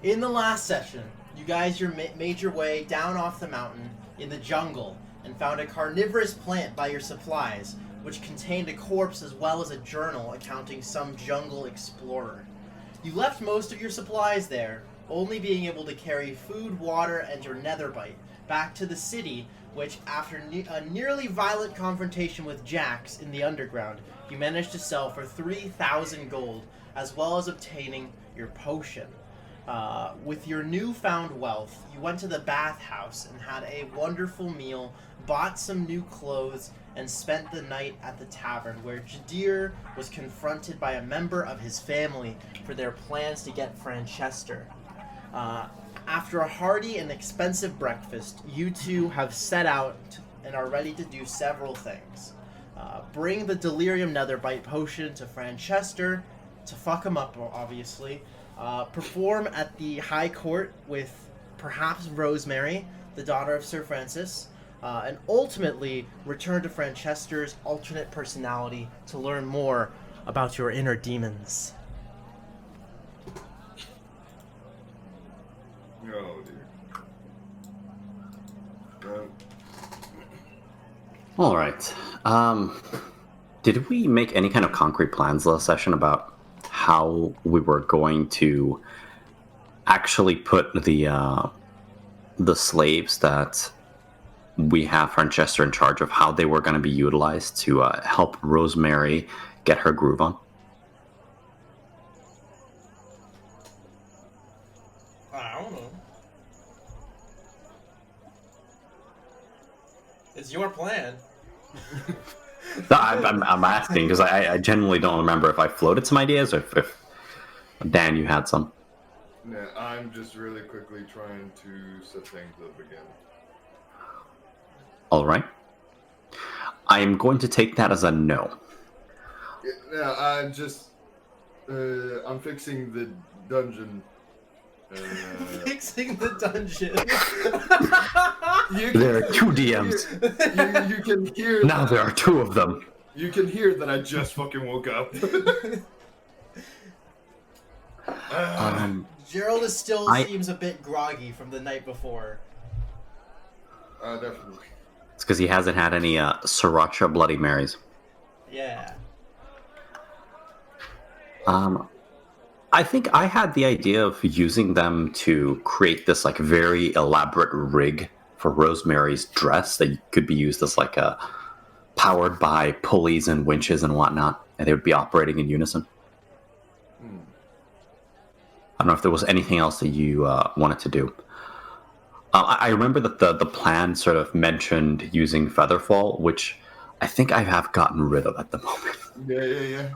In the last session, you guys made your way down off the mountain in the jungle and found a carnivorous plant by your supplies, which contained a corpse as well as a journal accounting some jungle explorer. You left most of your supplies there, only being able to carry food, water, and your netherbite back to the city, which, after a nearly violent confrontation with Jax in the underground, you managed to sell for 3,000 gold, as well as obtaining your potion. With your newfound wealth, you went to the bathhouse and had a wonderful meal, bought some new clothes, and spent the night at the tavern, where Jadir was confronted by a member of his family for their plans to get Franchester. After a hearty and expensive breakfast, you two have set out and are ready to do several things. Bring the Delirium Netherbite potion to Franchester, to fuck him up, obviously. Perform at the High Court with perhaps Rosemary, the daughter of Sir Francis, and ultimately return to Franchester's alternate personality to learn more about your inner demons. Oh dear. All right. Did we make any kind of concrete plans last session about how we were going to actually put the slaves that we have Franchester in charge of, how they were going to be utilized to help Rosemary get her groove on? I don't know. It's your plan. No, I'm asking because I genuinely don't remember if I floated some ideas or if Dan, you had some. Yeah, I'm just really quickly trying to set things up again. All right. I am going to take that as a no. Yeah, I'm fixing the dungeon. Fixing the dungeon. There are two DMs. You can hear. Now there are two of them. You can hear that I just fucking woke up. Gerald seems a bit groggy from the night before. Definitely. It's because he hasn't had any Sriracha Bloody Marys. Yeah. I think I had the idea of using them to create this like very elaborate rig for Rosemary's dress that could be used as like a powered by pulleys and winches and whatnot, and they would be operating in unison. I don't know if there was anything else that you wanted to do. I remember that the plan sort of mentioned using Featherfall, which I think I have gotten rid of at the moment. Yeah.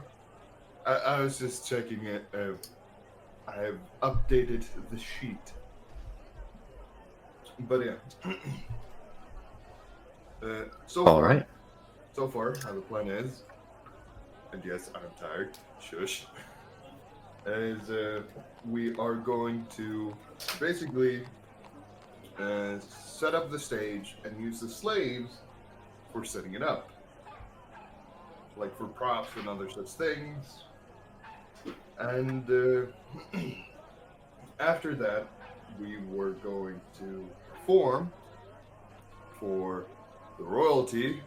I was just checking it. I have updated the sheet. But yeah. All right. So far, how the plan is, and yes, I'm tired, shush, is we are going to basically set up the stage and use the slaves for setting it up. Like for props and other such things. And after that, we were going to perform for the royalty,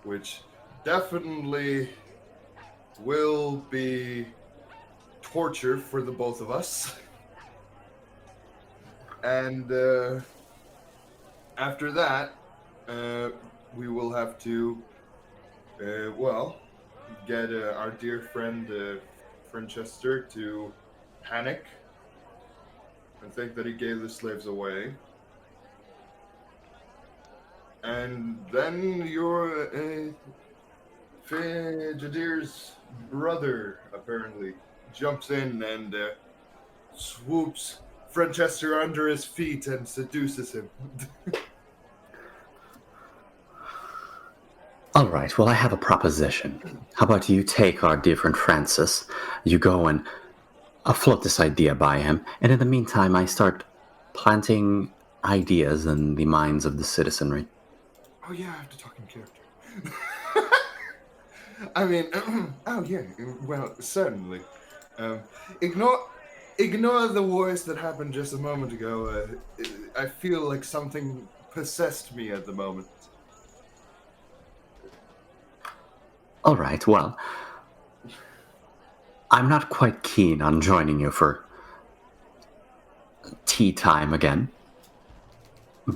which definitely will be torture for the both of us. And after that, we will have to, get our dear friend Franchester to panic and think that he gave the slaves away. And then your Jadir's brother apparently jumps in and swoops Franchester under his feet and seduces him. All right, well, I have a proposition. How about you take our dear friend Francis, you go and float this idea by him, and in the meantime, I start planting ideas in the minds of the citizenry. Oh yeah, I have to talk in character. I mean, oh yeah, well, certainly. Ignore Ignore the worst that happened just a moment ago. I feel like something possessed me at the moment. All right, well, I'm not quite keen on joining you for tea time again,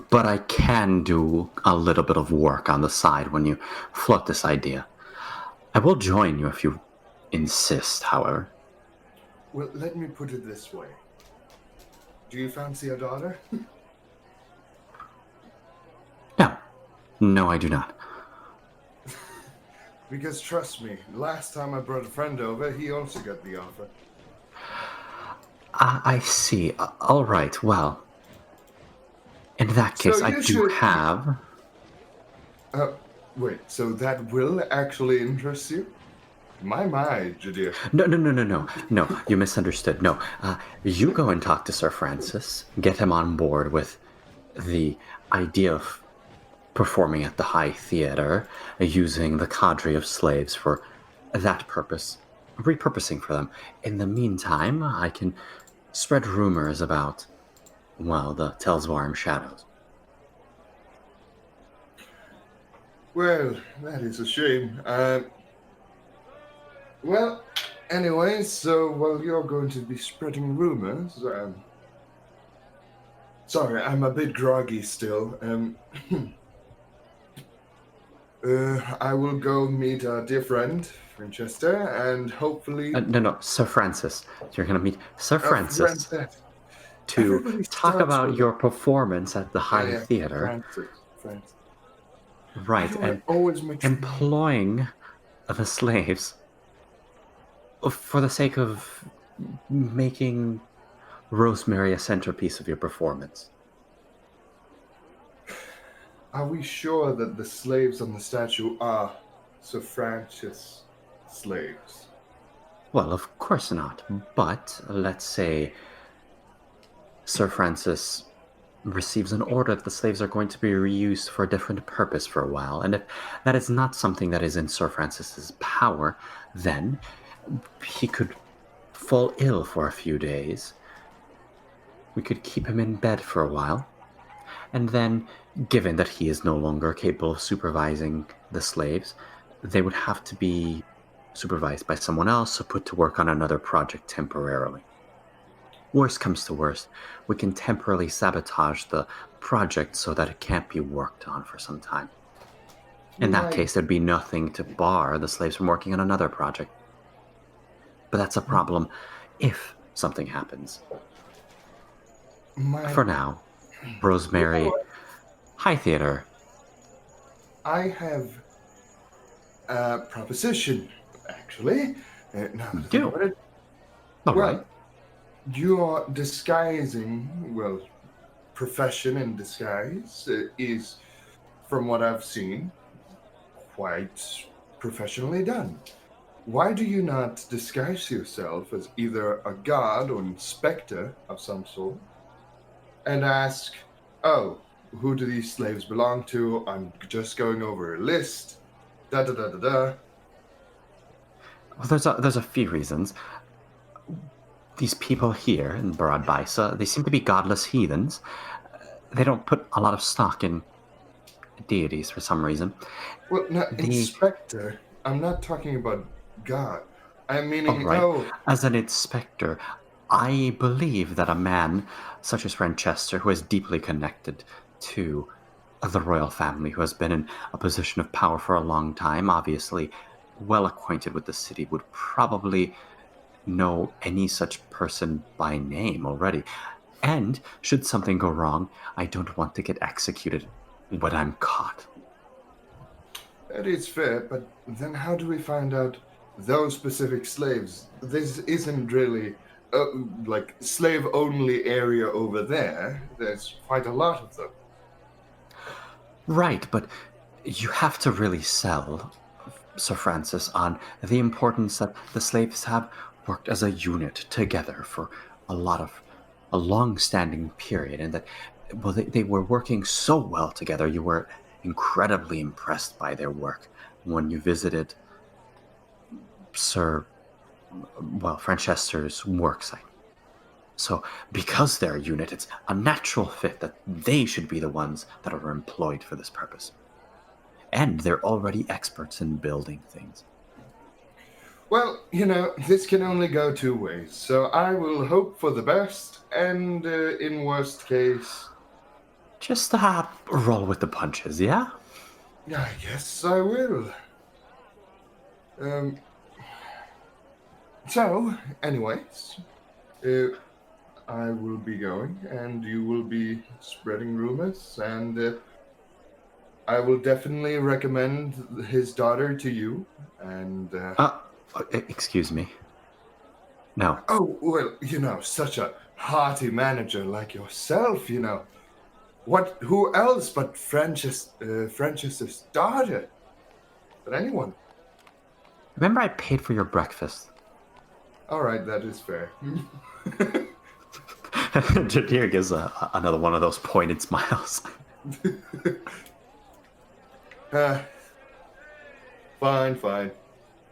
but I can do a little bit of work on the side when you float this idea. I will join you if you insist, however. Well, let me put it this way. Do you fancy a daughter? No. No, I do not. Because trust me, last time I brought a friend over, he also got the offer. I see. All right, well. In that case, So I you do should- have... Wait, so that will actually interest you? My, Judea. No, you misunderstood. No, you go and talk to Sir Francis, get him on board with the idea of performing at the High Theater, using the cadre of slaves for that purpose, repurposing for them. In the meantime, I can spread rumors about, well, the Telsvarm shadows. Well, that is a shame. Well, anyway, so while you're going to be spreading rumors, sorry, I'm a bit groggy still. I will go meet our dear friend, Francesca, and hopefully... No, Sir Francis. You're going to meet Sir Francis to Everybody talk starts about with- your performance at the High Theater. Francis. Right, Why do I and always mix them up? employing the slaves for the sake of making Rosemary a centerpiece of your performance. Are we sure that the slaves on the statue are Sir Francis slaves? Well, of course not, but let's say Sir Francis receives an order that the slaves are going to be reused for a different purpose for a while, and if that is not something that is in Sir Francis's power, then he could fall ill for a few days. We could keep him in bed for a while, and then, given that he is no longer capable of supervising the slaves, they would have to be supervised by someone else or put to work on another project temporarily. Worst comes to worst, we can temporarily sabotage the project so that it can't be worked on for some time. In that case, there'd be nothing to bar the slaves from working on another project. But that's a problem if something happens. For now, Rosemary, High Theater. I have a proposition, actually. Now that I Do. think about it. All Well, right. your disguising, well, profession in disguise is, from what I've seen, quite professionally done. Why do you not disguise yourself as either a guard or inspector of some sort and ask, oh, who do these slaves belong to? I'm just going over a list. Da da da da da. Well, there's a few reasons. These people here in Barad Baisa, they seem to be godless heathens. They don't put a lot of stock in deities for some reason. Well, now, The- inspector, I'm not talking about God. I'm meaning, Right. oh, As an inspector, I believe that a man such as Francesca, who is deeply connected to the royal family, who has been in a position of power for a long time, obviously well acquainted with the city, would probably know any such person by name already. And should something go wrong, I don't want to get executed when I'm caught. that is fair, but then how do we find out those specific slaves? This isn't really like slave-only area over there. There's quite a lot of them. Right, but you have to really sell Sir Francis on the importance that the slaves have worked as a unit together for a long-standing period, and that, well, they were working so well together. You were incredibly impressed by their work when you visited Francesca's work site. So, because they're a unit, it's a natural fit that they should be the ones that are employed for this purpose. And they're already experts in building things. Well, this can only go two ways. So I will hope for the best, and in worst case, Just roll with the punches, yeah? I guess I will. So, anyways, I will be going, and you will be spreading rumors, and I will definitely recommend his daughter to you. And Excuse me. No. oh well, such a hearty manager like yourself, What? Who else but Francis's daughter? But anyone? Remember I paid for your breakfast? All right, that is fair. Jadir gives another one of those pointed smiles. Fine.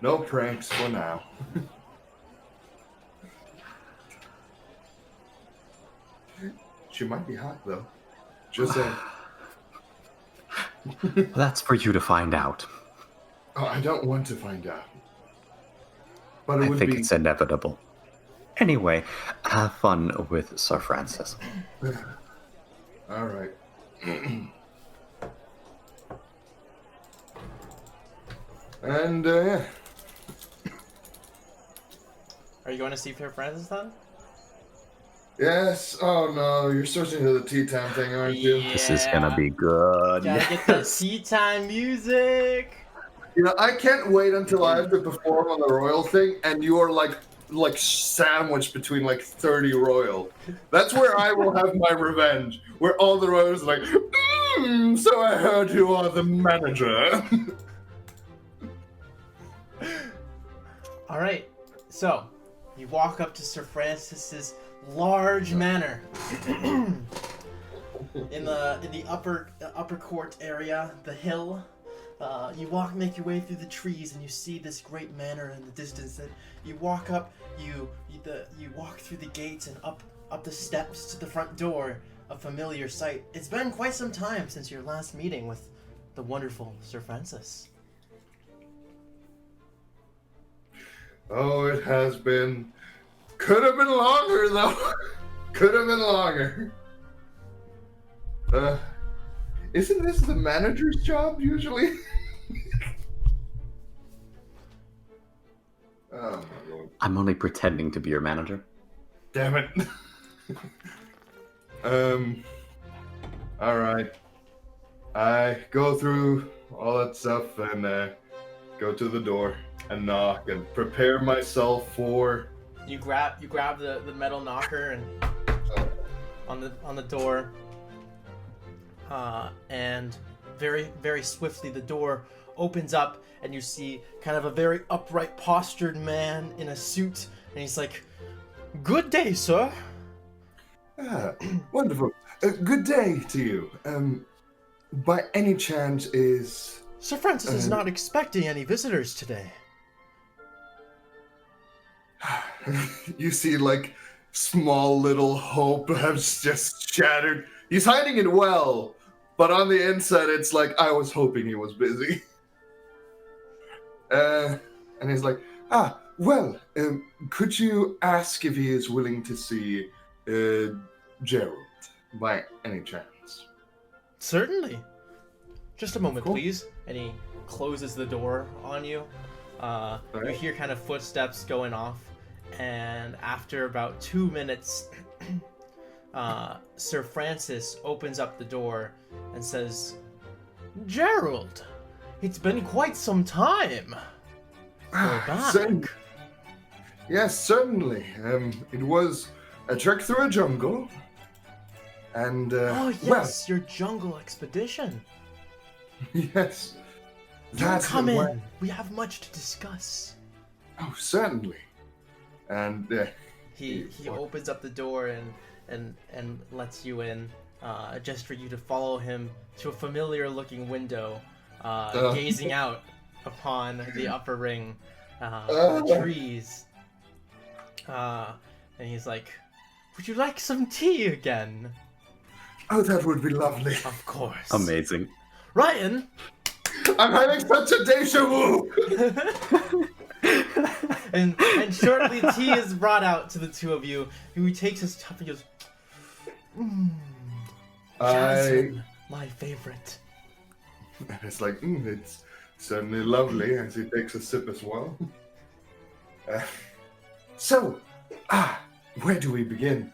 No pranks for now. She might be hot, though. Just saying. That's for you to find out. Oh, I don't want to find out. But it I would think be... it's inevitable. Anyway, have fun with Sir Francis. All right. And, yeah. Are you going to see Sir Francis then? Yes. Oh, no. You're switching to the tea time thing, aren't you? This is gonna be good. Gotta get the tea time music. I can't wait until I have to perform on the royal thing, and you are like sandwiched between like 30 royal. That's where I will have my revenge. Where all the royals are like, so I heard you are the manager. All right, so you walk up to Sir Francis's large manor in the upper court area, the hill. You make your way through the trees, and you see this great manor in the distance. And you walk up, you walk through the gates and up the steps to the front door. A familiar sight. It's been quite some time since your last meeting with the wonderful Sir Francis. Oh, it has been. Could have been longer, though. Could have been longer. Isn't this the manager's job, usually? Oh, my lord. I'm only pretending to be your manager. Damn it. Alright. I go through all that stuff and go to the door and knock and prepare myself for... You grab the metal knocker and on the door, and very, very swiftly the door opens up, and you see kind of a very upright, postured man in a suit, and he's like, "Good day, sir." Ah, wonderful. Good day to you. By any chance is... Sir Francis is not expecting any visitors today. You see, like, small little hope has just shattered. He's hiding it well, but on the inside, it's like, I was hoping he was busy. And he's like, well, could you ask if he is willing to see Gerald, by any chance? Certainly. Just a moment, Cool. please. And he closes the door on you. You hear kind of footsteps going off, and after about 2 minutes, Sir Francis opens up the door and says, "Gerald, it's been quite some time. We're back." Yes, certainly. It was a trek through a jungle, and Oh yes, your jungle expedition. yes. Do That's come the in. way. We have much to discuss. Oh, certainly. And He opens up the door and lets you in, just for you to follow him to a familiar looking window, gazing out upon the upper ring, the trees. And he's like, Would you like some tea again? Oh, that would be lovely. Of course. Amazing. Ryan! I'm having such a deja vu! and shortly tea is brought out to the two of you, who takes his cup and goes, Jasmine, my favorite. And it's like, it's certainly lovely as he takes a sip as well. So, where do we begin?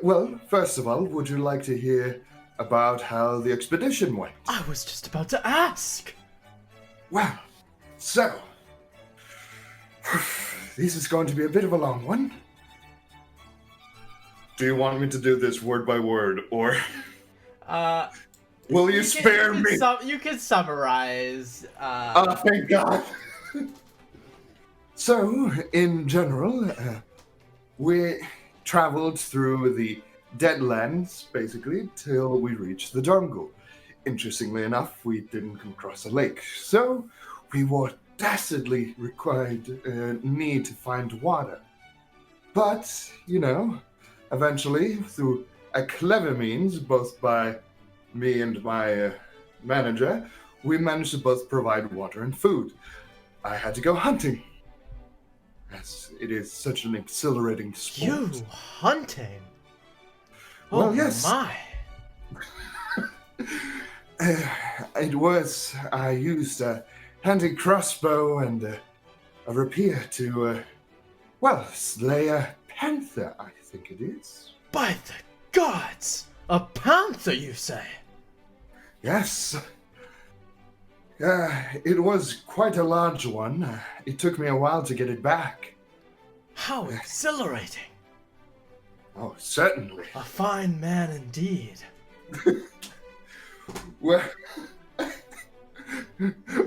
Well, first of all, would you like to hear about how the expedition went? I was just about to ask. Well, so, this is going to be a bit of a long one. Do you want me to do this word by word, or will you spare me? You can summarize. Oh, thank God. So, in general, we traveled through the Deadlands, basically, till we reached the jungle. Interestingly enough, we didn't come across a lake, so we were desperately required need to find water. But, eventually, through a clever means, both by me and my manager, we managed to both provide water and food. I had to go hunting, as it is such an exhilarating sport. You hunting? Well, Oh yes. my! I used a handy crossbow and a rapier to, slay a panther, I think it is. By the gods! A panther, you say? Yes. It was quite a large one. It took me a while to get it back. How exhilarating! Oh, certainly. A fine man indeed. Well,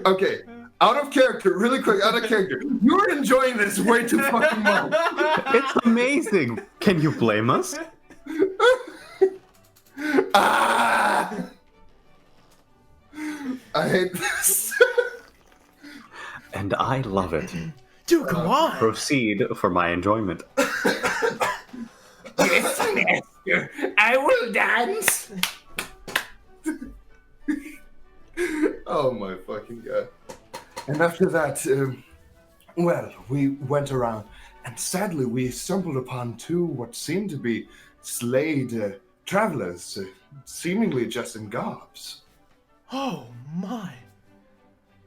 okay, out of character, really quick, out of character. You're enjoying this way too fucking much. It's amazing. Can you blame us? I hate this. And I love it. Do go on! Proceed for my enjoyment. Yes, master, I will dance. Oh my fucking God. And after that, we went around, and sadly we stumbled upon two what seemed to be slayed travelers, seemingly just in garbs. Oh my!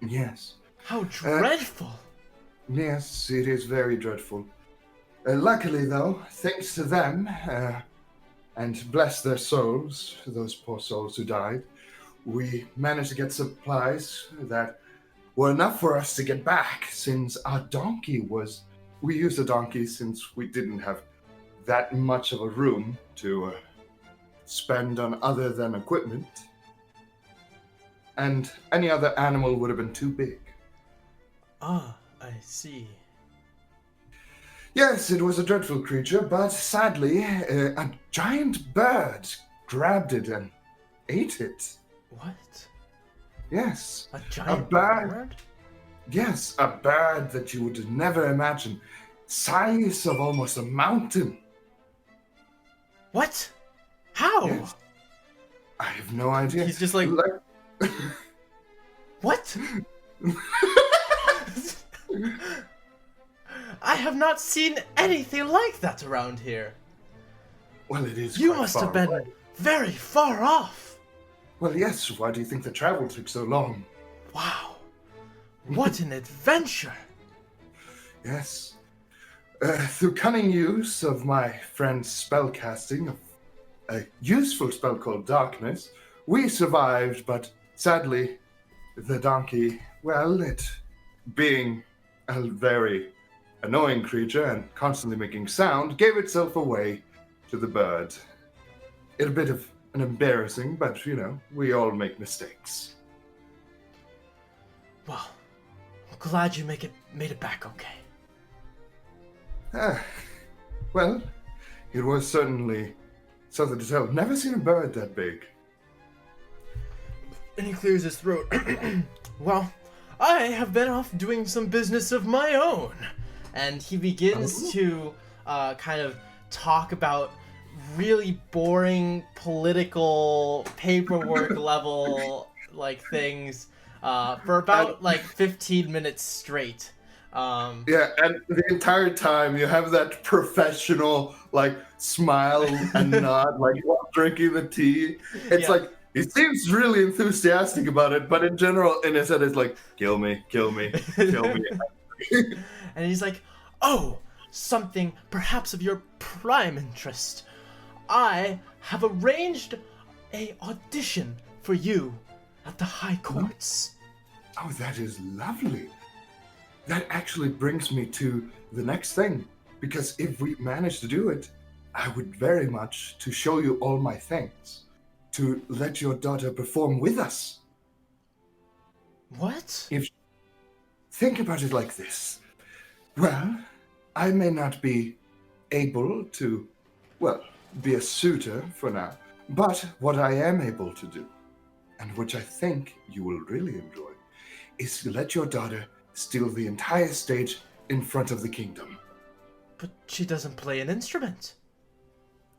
Yes. How dreadful! Yes, it is very dreadful. Luckily, though, thanks to them, and bless their souls, those poor souls who died, we managed to get supplies that were enough for us to get back, since our donkey was... We used a donkey since we didn't have that much of a room to spend on other than equipment. And any other animal would have been too big. Ah, I see. Yes, it was a dreadful creature, but sadly, a giant bird grabbed it and ate it. What? Yes. A giant bird? bird? Yes, a bird that you would never imagine. Size of almost a mountain. What? How? Yes. I have no idea. He's just like... What? I have not seen anything like that around here. Well, it is. You quite must far have been away. very far off. Well, yes. Why do you think the travel took so long? Wow. What an adventure. Yes. Through cunning use of my friend's spellcasting, a useful spell called Darkness, we survived, but sadly, the donkey, well, it being a very annoying creature and constantly making sound, gave itself away to the bird. It's a bit of an embarrassing, but, we all make mistakes. Well, I'm glad you made it back okay. Well, it was certainly something to tell. Never seen a bird that big. And he clears his throat. Well, I have been off doing some business of my own. And he begins to kind of talk about really boring political paperwork level like things for about like 15 minutes straight. Yeah, and the entire time you have that professional like smile and nod, like while drinking the tea. It's Yeah. like he seems really enthusiastic about it, but in general, in his head, it's like, kill me, kill me, kill me. And he's like, "Oh, something perhaps of your prime interest. I have arranged a audition for you at the High Courts." Oh, that is lovely. That actually brings me to the next thing, because if we manage to do it, I would very much to show you all my thanks, to let your daughter perform with us. What? Think about it like this. Well, I may not be able to, well, be a suitor for now, but what I am able to do, and which I think you will really enjoy, is to let your daughter steal the entire stage in front of the kingdom. But she doesn't play an instrument.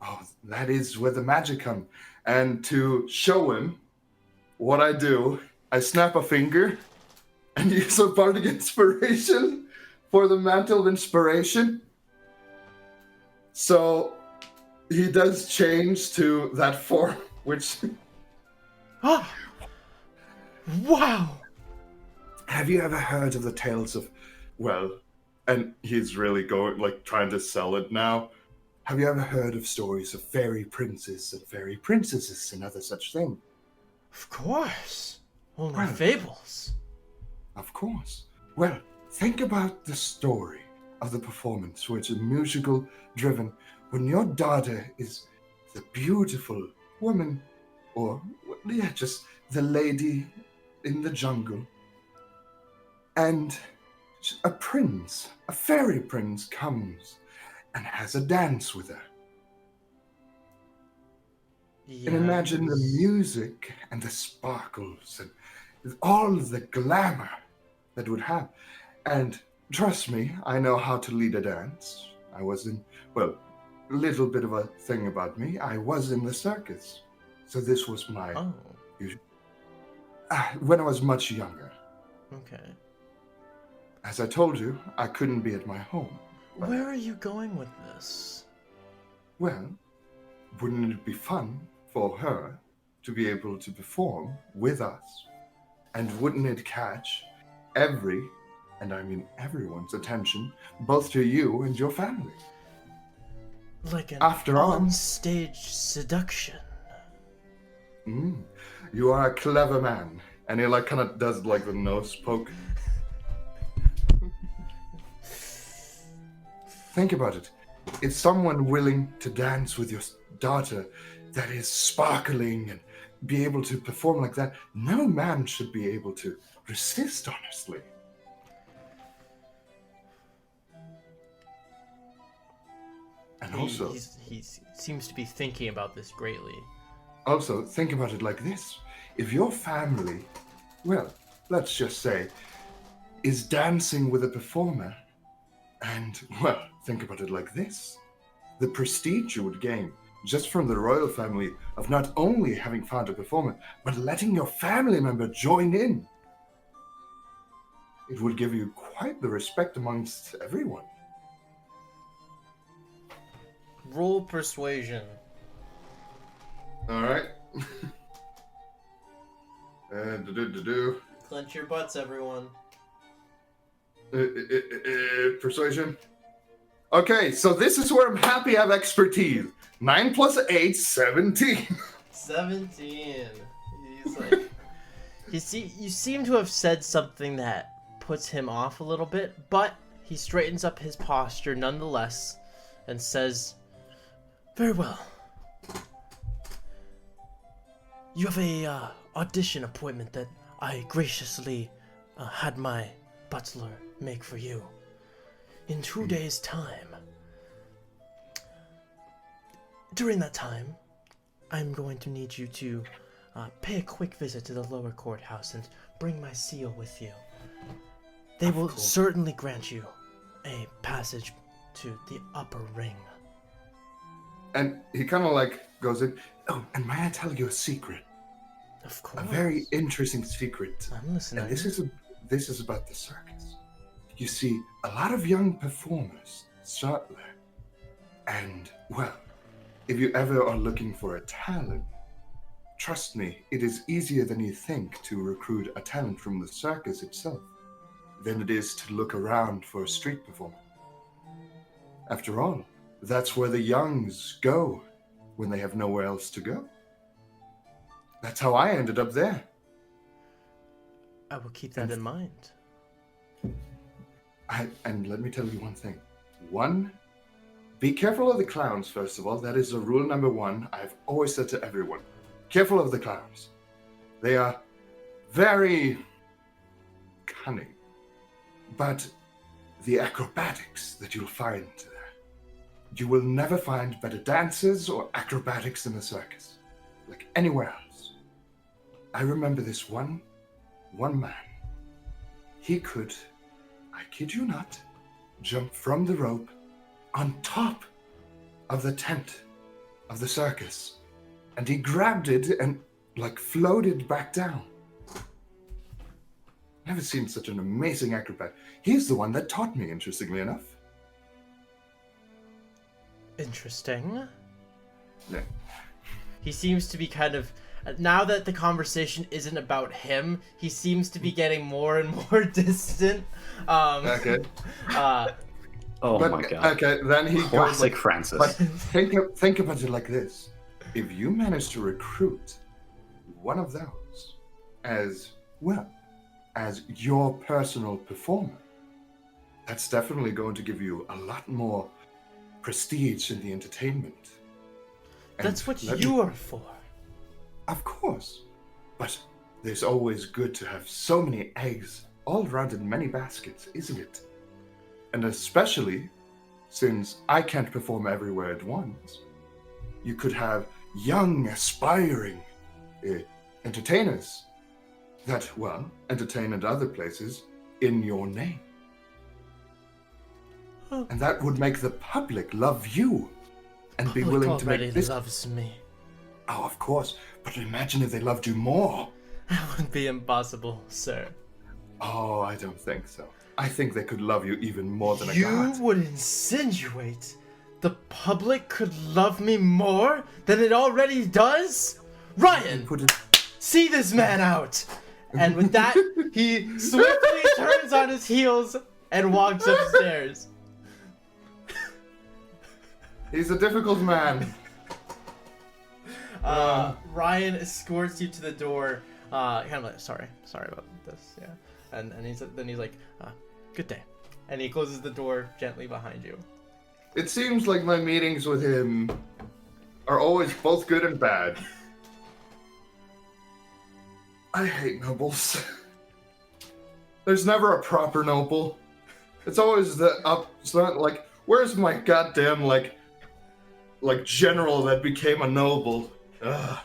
Oh, that is where the magic comes. And to show him what I do, I snap a finger and use a bardic inspiration for the mantle of inspiration. So he does change to that form, which... Ah! Wow! Have you ever heard of the tales of, well, and he's really going, like, trying to sell it now. Have you ever heard of stories of fairy princes and fairy princesses and other such things? Of course. Only Well, fables. Of course. Well, think about the story of the performance, which is musical driven, when your daughter is the beautiful woman, or, yeah, just the lady in the jungle. And a prince, a fairy prince, comes and has a dance with her. And imagine the music and the sparkles and all the glamour that would have. And trust me, I know how to lead a dance. I was in, well, a little bit of a thing about me. I was in the circus. So this was my, Oh, when I was much younger. okay. As I told you, I couldn't be at my home. But, Where are you going with this? well, wouldn't it be fun for her to be able to perform with us? And wouldn't it catch every, and I mean everyone's attention, both to you and your family? Like an After all- on-stage seduction. You are a clever man. And he like kind of does like the nose poke. Think about it. If someone willing to dance with your daughter that is sparkling and be able to perform like that, no man should be able to resist, honestly. And also, He seems to be thinking about this greatly. also think about it like this. If your family, well, let's just say, is dancing with a performer, and, well, think about it like this. The prestige you would gain just from the royal family of not only having found a performer, but letting your family member join in. It would give you quite the respect amongst everyone. Roll persuasion. All right. Clench your butts, everyone. Persuasion. Okay, so this is where I'm happy I have expertise. 9 plus 8, 17. 17. He's like, you seem to have said something that puts him off a little bit, but he straightens up his posture nonetheless and says, "Very well. You have a audition appointment that I graciously had my butler make for you in 2 days' time. During that time, I'm going to need you to pay a quick visit to the lower courthouse and bring my seal with you. They will certainly grant you a passage to the upper ring." And he kind of like goes in. Oh, and may I tell you a secret? Of course. A very interesting secret. I'm listening. And this is about the circus. You see, a lot of young performers start there. And, well, if you ever are looking for a talent, trust me, it is easier than you think to recruit a talent from the circus itself than it is to look around for a street performer. After all, that's where the youngs go when they have nowhere else to go. That's how I ended up there. I will keep that in mind. And let me tell you one thing. One, be careful of the clowns, first of all. That is a rule number one I've always said to everyone. Careful of the clowns. They are very cunning. But the acrobatics that you'll find there, you will never find better dancers or acrobatics in the circus, like anywhere else. I remember this one man. He could, I kid you not, jump from the rope on top of the tent of the circus. And he grabbed it and like floated back down. Never seen such an amazing acrobat. He's the one that taught me, interestingly enough. Interesting. Yeah. He seems to be kind of, now that the conversation isn't about him, he seems to be getting more and more distant. Okay. Oh But, my god. Okay, then he goes Classic like, Francis. but think about it like this. If you manage to recruit one of those as, well, as your personal performer, that's definitely going to give you a lot more prestige in the entertainment. And That's what let you me- are for. Of course. But there's always good to have so many eggs all around in many baskets, isn't it? And especially since I can't perform everywhere at once, you could have young, aspiring entertainers that, well, entertain at other places in your name. Huh. And that would make the public love you and be Public willing to already make this. loves me. Oh, of course. But imagine if they loved you more. That would be impossible, sir. Oh, I don't think so. I think they could love you even more than a You god. would insinuate the public could love me more than it already does? Ryan, Put it. see this man out! And with that, he swiftly turns on his heels and walks upstairs. He's a difficult man. Ryan escorts you to the door. Kind of like, sorry about this, yeah. And he's like, good day. And he closes the door gently behind you. It seems like my meetings with him are always both good and bad. I hate nobles. There's never a proper noble. It's always the upstart, like, where's my goddamn, like general that became a noble? Ugh.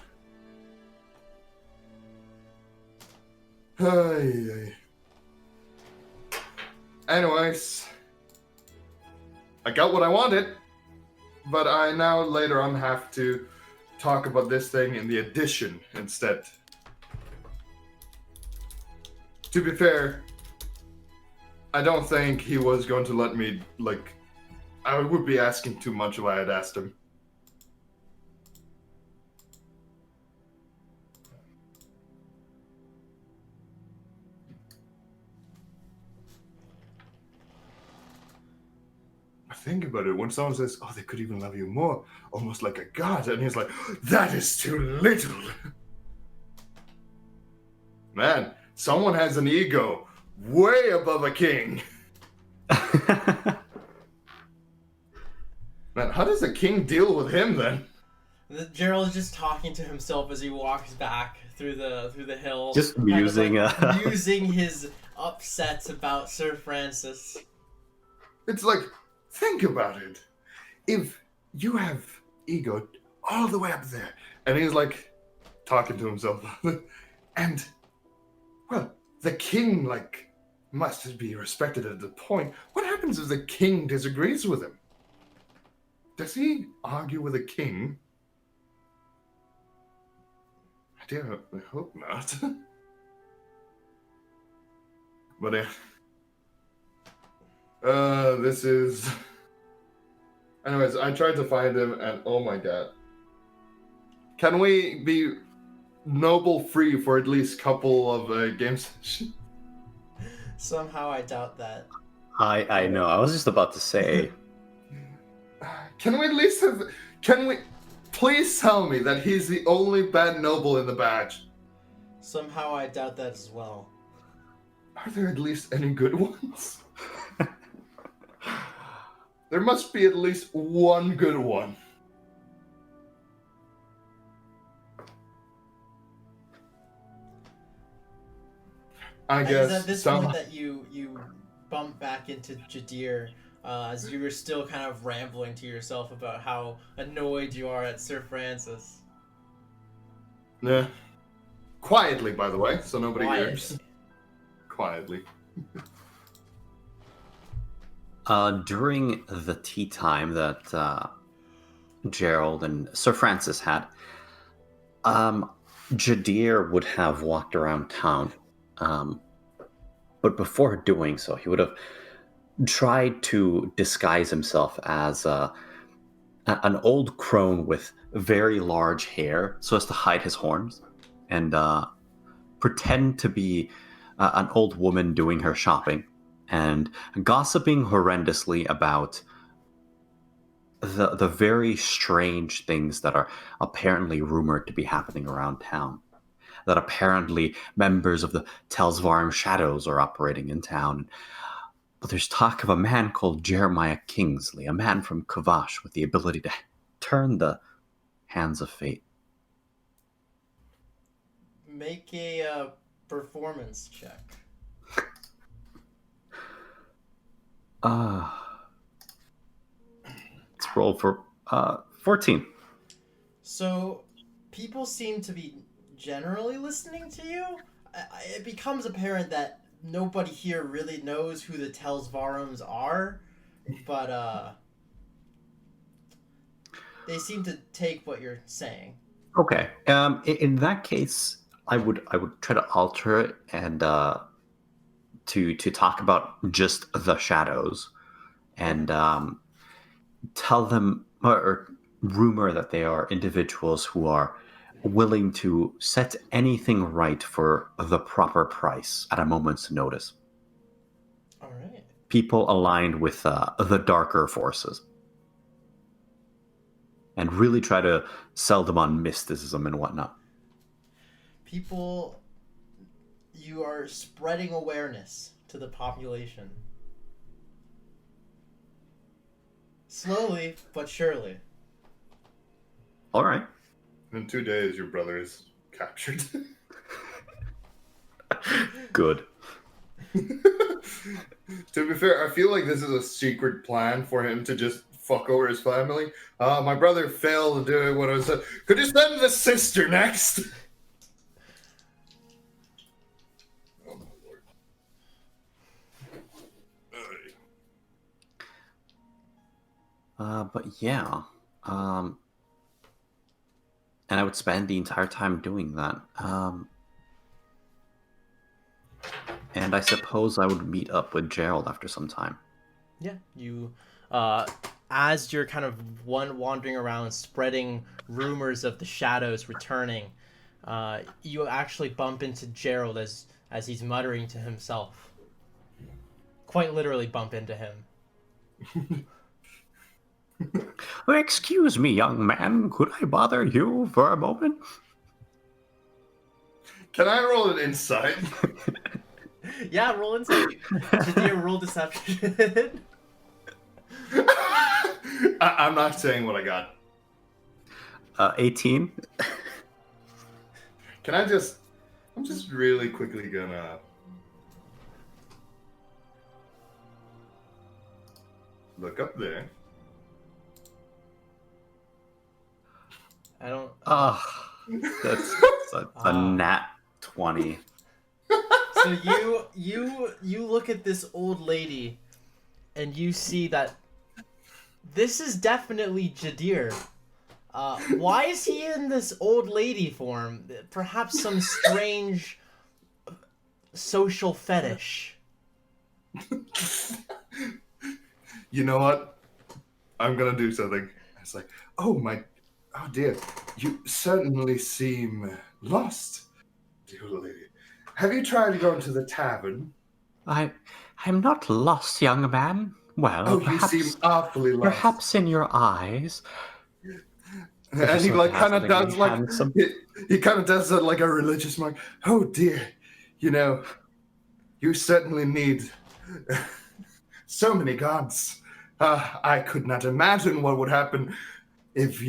Ay. Anyways, I got what I wanted, but I now later on have to talk about this thing in the addition instead. To be fair, I don't think he was going to let me, like, I would be asking too much if I had asked him. Think about it. When someone says, oh, they could even love you more, almost like a god, and he's like, that is too little. Man, someone has an ego way above a king. Man, how does a king deal with him then? Gerald's just talking to himself as he walks back through the hill. Just kind of, musing, like, musing his upsets about Sir Francis. It's like, think about it. If you have ego all the way up there, and he's like talking to himself, and, well, the king, like, must be respected at the point. What happens if the king disagrees with him? Does he argue with a king? I hope not. But this is. Anyways, I tried to find him, and oh my god. Can we be noble free for at least a couple of game sessions? Somehow I doubt that. I know. I was just about to say. Can we at least have? Can we? Please tell me that he's the only bad noble in the badge. Somehow I doubt that as well. Are there at least any good ones? There must be at least one good one. I guess. It's at this point that you bump back into Jadir as you were still kind of rambling to yourself about how annoyed you are at Sir Francis. Yeah. Quietly, by the way, so nobody Quiet. hears. Quietly. During the tea time that Gerald and Sir Francis had, Jadir would have walked around town. But before doing so, he would have tried to disguise himself as an old crone with very large hair so as to hide his horns, and pretend to be an old woman doing her shopping and gossiping horrendously about the very strange things that are apparently rumored to be happening around town. That apparently members of the Telsvarm Shadows are operating in town. But there's talk of a man called Jeremiah Kingsley, a man from Kavash with the ability to turn the hands of fate. Make a performance check. Let's roll for 14. So, people seem to be generally listening to you. It becomes apparent that nobody here really knows who the Telsvarums are, but they seem to take what you're saying. Okay. In that case, I would try to alter it and to talk about just the shadows, and tell them or rumor that they are individuals who are willing to set anything right for the proper price at a moment's notice. All right. People aligned with the darker forces. And really try to sell them on mysticism and whatnot. People, you are spreading awareness to the population. Slowly, but surely. All right. In 2 days, your brother is captured. Good. To be fair, I feel like this is a secret plan for him to just fuck over his family. My brother failed to do what I said. Could you send the sister next? Oh my lord. But yeah. And I would spend the entire time doing that. And I suppose I would meet up with Gerald after some time. Yeah, you, as you're kind of wandering around spreading rumors of the shadows returning, you actually bump into Gerald as he's muttering to himself. Quite literally bump into him. Excuse me, young man. Could I bother you for a moment? Can I roll an insight? Yeah, roll insight. Jadir, roll deception. I'm not saying what I got. 18. I'm just really quickly gonna look up there. I don't. That's a nat 20. So you look at this old lady, and you see that This is definitely Jadir. Why is he in this old lady form? Perhaps some strange social fetish. You know what? I'm gonna do something. It's like, oh dear, you certainly seem lost, dear lady. Have you tried going to the tavern? I'm not lost, young man. Well, Oh, perhaps, you seem awfully lost. perhaps in your eyes. And he like kind of does like handsome. he kind of does like a religious mark. Oh dear, you know, you certainly need so many gods. I could not imagine what would happen if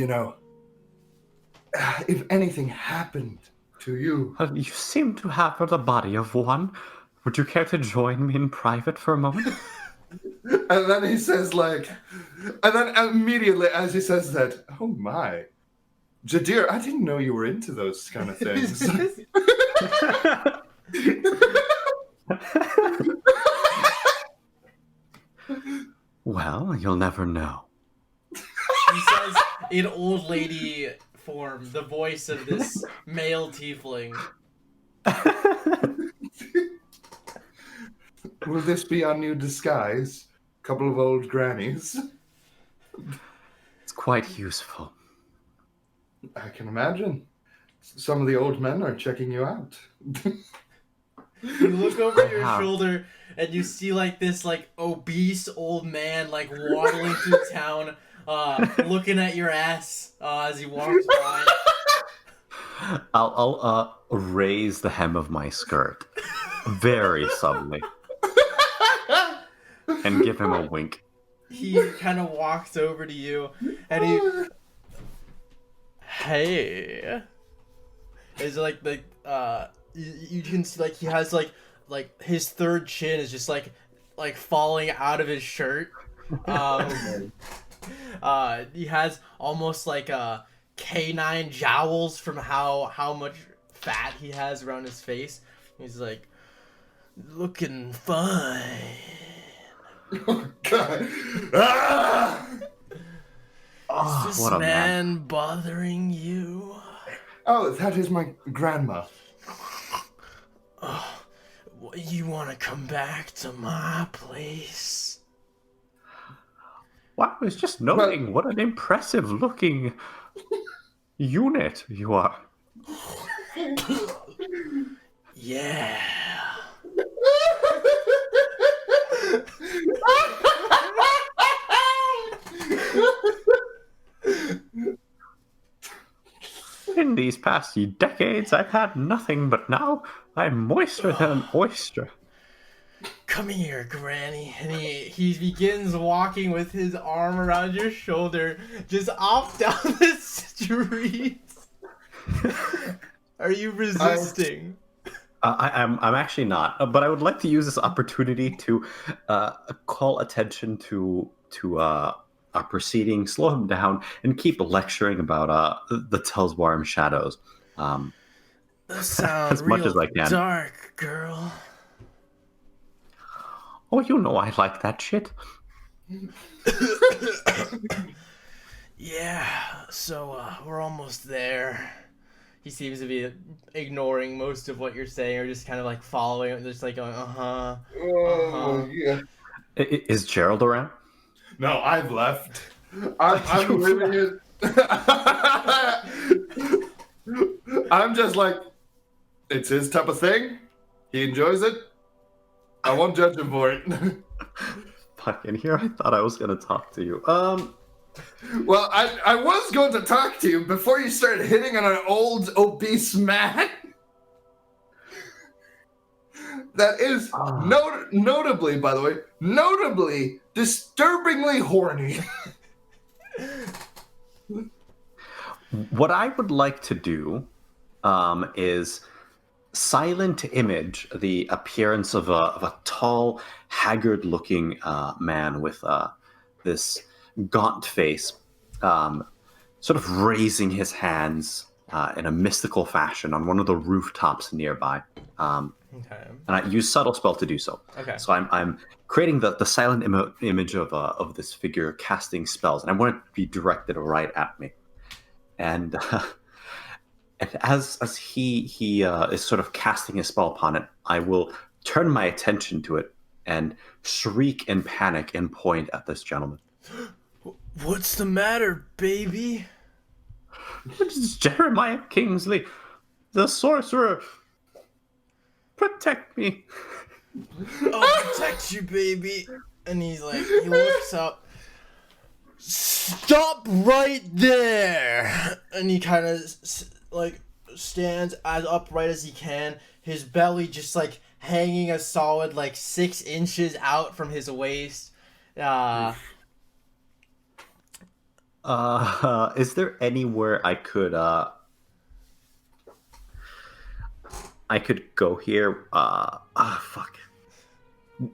if anything happened to you. You seem to have the body of one. Would you care to join me in private for a moment? And then he says and then immediately as he says that, oh my, Jadir, I didn't know you were into those kind of things. Well, you'll never know. He says in old lady form, the voice of this male tiefling. Will this be our new disguise? Couple of old grannies. It's quite useful. I can imagine. Some of the old men are checking you out. You look over your shoulder and you see like this like obese old man like waddling through town, looking at your ass as he walks by. I'll raise the hem of my skirt very subtly and give him a wink. He kind of walks over to you and he, hey, is like you can see like he has like his third chin is just like falling out of his shirt. He has almost like canine jowls from how much fat he has around his face. He's like, looking fine. Oh God! Ah! Oh, Is this what a man bothering you? Oh, that is my grandma. Oh, you want to come back to my place? Well, I was just noting what an impressive looking unit you are. Yeah. In these past decades, I've had nothing, but now I'm moister than an oyster. Come here, Granny. And he begins walking with his arm around your shoulder, just off down the street. Are you resisting? I'm actually not, but I would like to use this opportunity to call attention to our proceedings, slow him down, and keep lecturing about the Telswarm shadows. That sounds as much real as I can. dark, girl. Oh, you know I like that shit. Yeah, so we're almost there. He seems to be ignoring most of what you're saying, or just kind of like following it, just like going, Oh yeah. Is Gerald around? No, I've left. I'm living it. I'm just like, it's his type of thing. He enjoys it. I won't judge him for it. Fucking here, I thought I was gonna talk to you. Well, I was going to talk to you before you started hitting on an old obese man. That is notably, by the way, notably disturbingly horny. What I would like to do is silent image the appearance of a tall, haggard-looking man with this gaunt face, sort of raising his hands in a mystical fashion on one of the rooftops nearby. Okay. and I use subtle spell to do so. Okay. So I'm creating the silent image of this figure casting spells, and I want it to be directed right at me. And and as he is sort of casting his spell upon it, I will turn my attention to it and shriek in panic and point at this gentleman. What's the matter, baby? It's Jeremiah Kingsley, the sorcerer. Protect me. I'll protect you, baby. And he's like, he looks up. Stop right there! And he kind of like stands as upright as he can. His belly just like hanging a solid like 6 inches out from his waist. Is there anywhere I could go here? Fuck.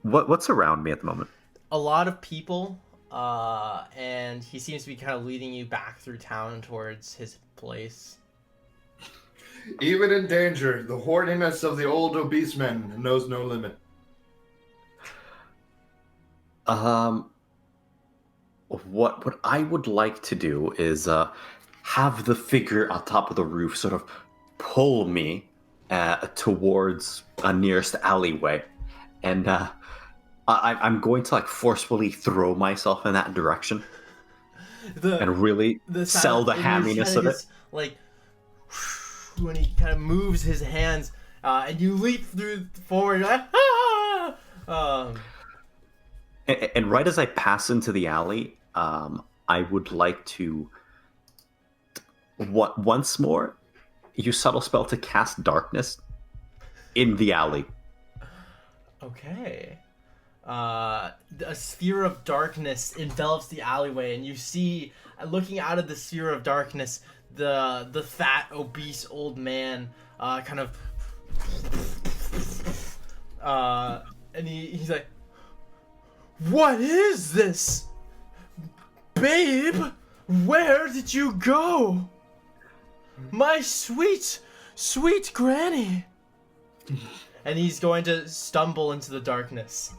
What's around me at the moment? A lot of people, and he seems to be kind of leading you back through town towards his place. Even in danger, the horniness of the old obese man knows no limit. What I would like to do is have the figure on top of the roof sort of pull me towards a nearest alleyway, and I'm going to like forcefully throw myself in that direction and really sell the hamminess of it. Like when he kind of moves his hands, and you leap forward, you're like, ah! And right as I pass into the alley, I would like to once more use subtle spell to cast darkness in the alley. Okay. A sphere of darkness envelops the alleyway, and you see, looking out of the sphere of darkness, the fat, obese old man, kind of, and he's like, "What is this? Babe, where did you go? My sweet, sweet granny." And he's going to stumble into the darkness.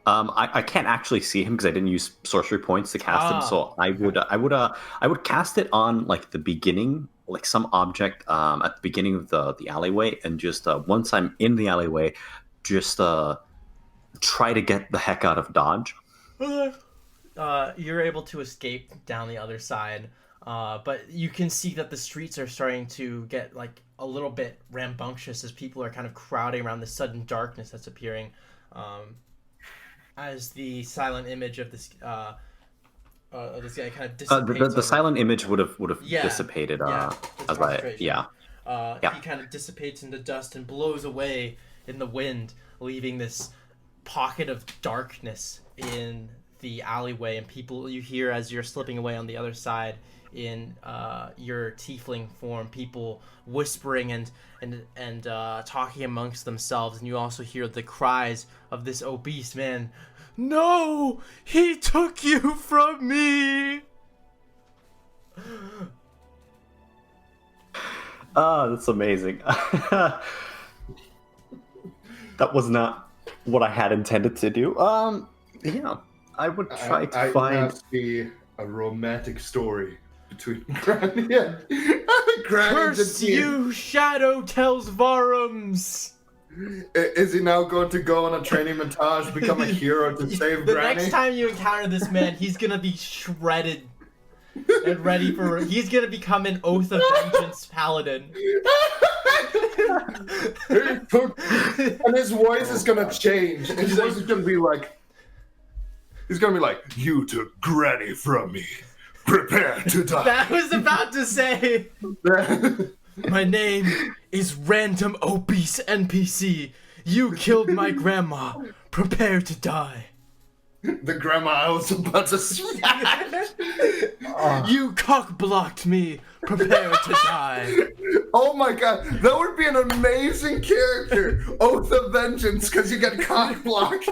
I can't actually see him because I didn't use sorcery points to cast him. So I would cast it on like the beginning, like some object at the beginning of the alleyway, and just once I'm in the alleyway, just try to get the heck out of Dodge. You're able to escape down the other side, but you can see that the streets are starting to get like a little bit rambunctious as people are kind of crowding around the sudden darkness that's appearing, as the silent image of this guy kind of dissipates. The silent image would have dissipated. He kind of dissipates into dust and blows away in the wind, leaving this pocket of darkness in the alleyway, and people you hear as you're slipping away on the other side in your tiefling form, people whispering and talking amongst themselves, and you also hear the cries of this obese man. "No, he took you from me." That's amazing. That was not what I had intended to do. Yeah, I would try to find. It must be a romantic story between Granny and Granny. Curse you, Shadow tells Varums. Is he now going to go on a training montage, become a hero to save The Granny? next time you encounter this man, he's gonna be shredded and ready for. He's gonna become an Oath of Vengeance paladin. And his voice is gonna change. And his voice is gonna be like, he's gonna be like, "You took Granny from me. Prepare to die." That was about to say. "My name is Random Obese NPC. You killed my grandma. Prepare to die." The grandma I was about to smash. You cock-blocked me. Prepare to die. Oh my god, that would be an amazing character. Oath of Vengeance, because you get cock-blocked.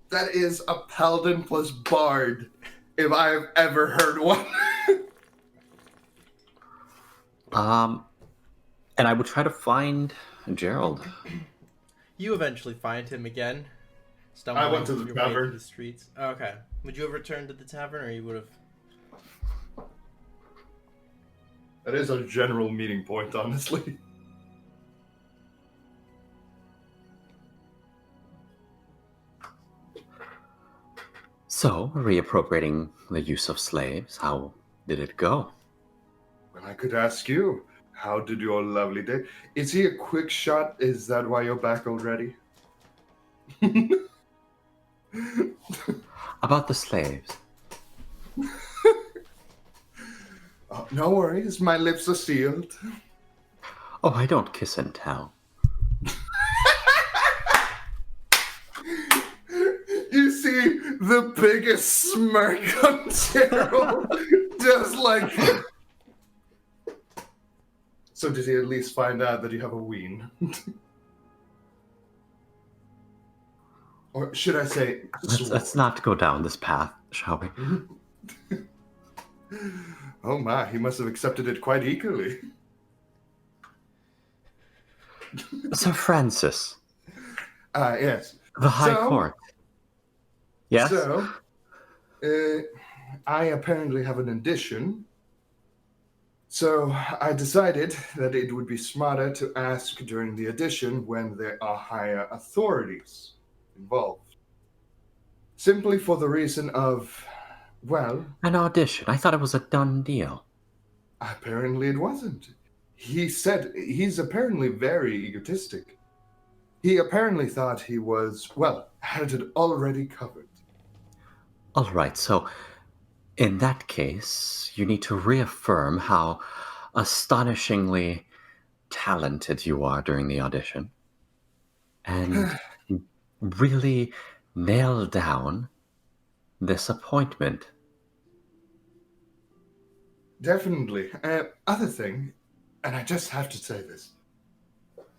That is a paladin plus bard, if I have ever heard one. And I would try to find Gerald. You eventually find him again. I went to the your way tavern. through the streets. Okay. Would you have returned to the tavern, or you would have? That is a general meeting point, honestly. So, reappropriating the use of slaves, how did it go? Well, I could ask you, how did your lovely day? Is he a quick shot? Is that why you're back already? About the slaves. Oh, no worries, my lips are sealed. Oh, I don't kiss and tell. You see the biggest smirk on Gerald, just like. So did he at least find out that you have a ween? Or should I say, Let's not go down this path, shall we? Oh my, he must have accepted it quite eagerly. Sir Francis, Yes. the High So- Court. Yes? So, I apparently have an addition. So I decided that it would be smarter to ask during the audition when there are higher authorities involved. Simply for the reason of, well, An audition. I thought it was a done deal. apparently it wasn't. He said he's apparently very egotistic. He apparently thought he was, well, had it already covered. All right, so in that case, you need to reaffirm how astonishingly talented you are during the audition and really nail down this appointment. Definitely. Other thing, and I just have to say this.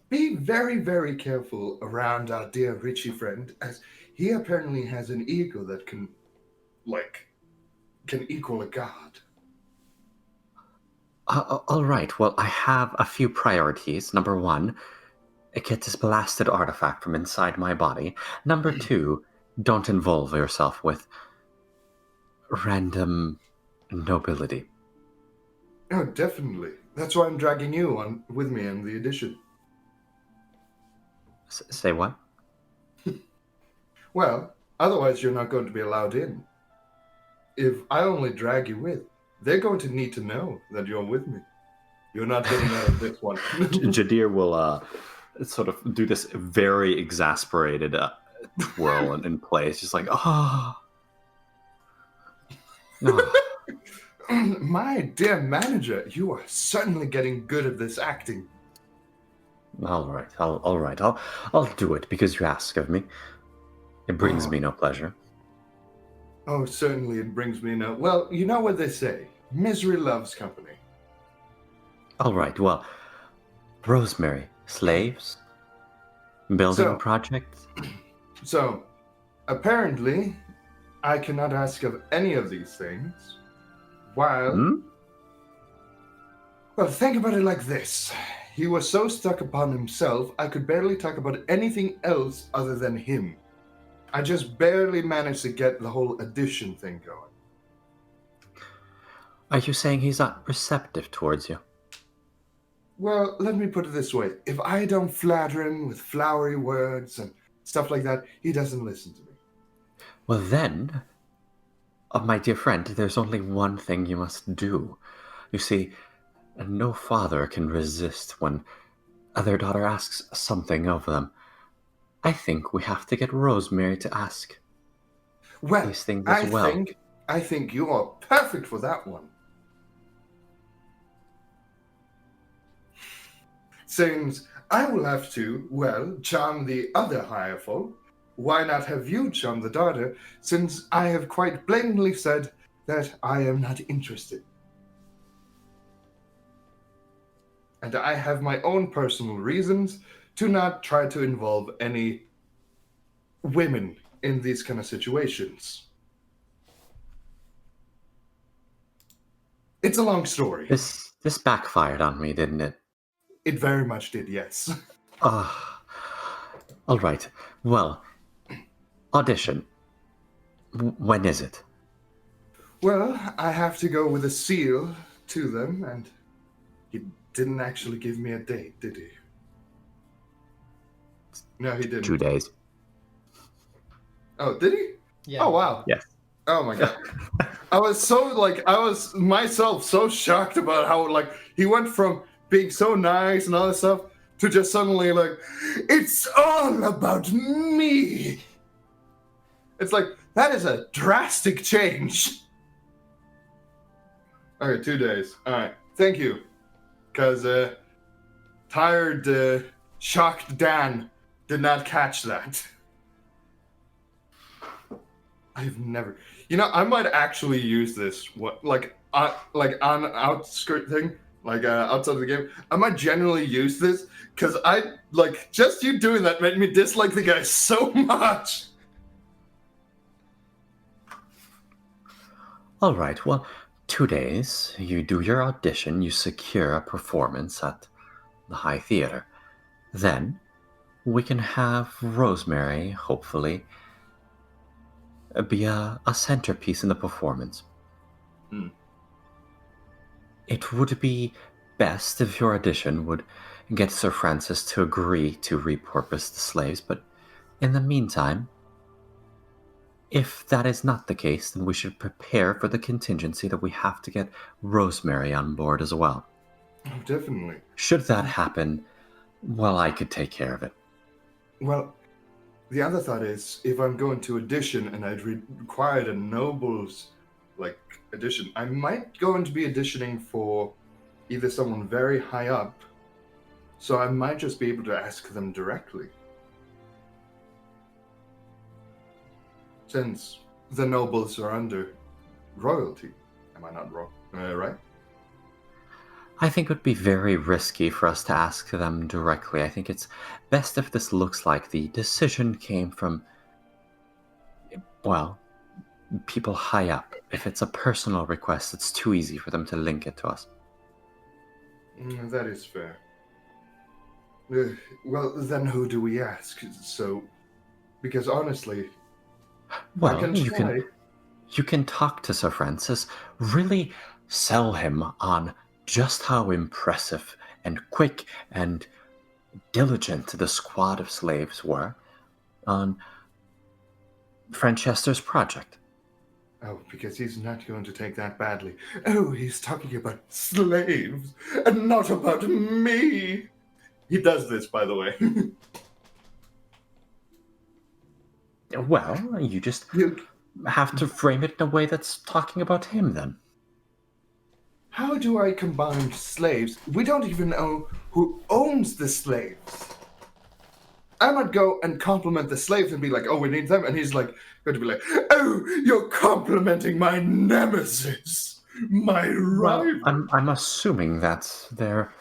Be very, very careful around our dear Richie friend, as he apparently has an ego that can equal a god. All right, well, I have a few priorities. Number one, get this blasted artifact from inside my body. Number two, don't involve yourself with random nobility. Oh, definitely. That's why I'm dragging you on with me in the edition. Say what? Well, otherwise you're not going to be allowed in. If I only drag you with, they're going to need to know that you're with me. You're not getting out of this one. Jadir will sort of do this very exasperated twirl in place, just like, oh. No. My dear manager, you are certainly getting good at this acting. All right, I'll do it because you ask of me. It brings me no pleasure. Oh, certainly it brings me no. Well, you know what they say: misery loves company. All right, well, Rosemary, slaves, building So- projects. So, apparently, I cannot ask of any of these things. While, Hmm? well, think about it like this: he was so stuck upon himself, I could barely talk about anything else other than him. I just barely managed to get the whole addition thing going. Are you saying he's not receptive towards you? Well, let me put it this way: if I don't flatter him with flowery words and stuff like that, he doesn't listen to me. Well, then, my dear friend, there's only one thing you must do. You see, no father can resist when their daughter asks something of them. I think we have to get Rosemary to ask Well, these things as well. I think you are perfect for that one. Since I will have to, well, charm the other higher folk, why not have you charm the daughter, since I have quite blatantly said that I am not interested. And I have my own personal reasons to not try to involve any women in these kind of situations. It's a long story. This backfired on me, didn't it? It very much did, yes. All right. Well, audition. When is it? Well, I have to go with a seal to them, and he didn't actually give me a date, did he? No, he didn't. 2 days. Oh, did he? Yeah. Oh, wow. Yes. Oh my god. I was myself so shocked about how, like, he went from being so nice and all this stuff to just suddenly, like, it's all about me. It's like, that is a drastic change. Okay, 2 days. All right. Thank you. Because tired, shocked Dan did not catch that. I've never... You know, I might actually use this, on an outskirt thing, outside of the game. I might genuinely use this, because just you doing that made me dislike the guy so much. All right. Well, 2 days. You do your audition. You secure a performance at the High Theater. Then we can have Rosemary, hopefully, be a centerpiece in the performance. It would be best if your audition would get Sir Francis to agree to repurpose the slaves, but in the meantime, if that is not the case, then we should prepare for the contingency that we have to get Rosemary on board as well. Oh, definitely. Should that happen, well, I could take care of it. Well, the other thought is, if I'm going to audition and I'd required a noble's, audition, I might go into be auditioning for either someone very high up, so I might just be able to ask them directly. Since the nobles are under royalty. Am I not wrong? Right? I think it would be very risky for us to ask them directly. I think it's best if this looks like the decision came from, well, people high up. If it's a personal request, it's too easy for them to link it to us. That is fair. Well, then who do we ask? So, because honestly, well, I can try. You can talk to Sir Francis, really sell him on just how impressive and quick and diligent the squad of slaves were on Franchester's project. Oh, because he's not going to take that badly. Oh, he's talking about slaves and not about me. He does this, by the way. Well, you just have to frame it in a way that's talking about him, then. How do I combine slaves? We don't even know who owns the slaves. I might go and compliment the slaves and be like, oh, we need them. And he's like, going to be like, oh, you're complimenting my nemesis, my rival. Well, I'm assuming that they're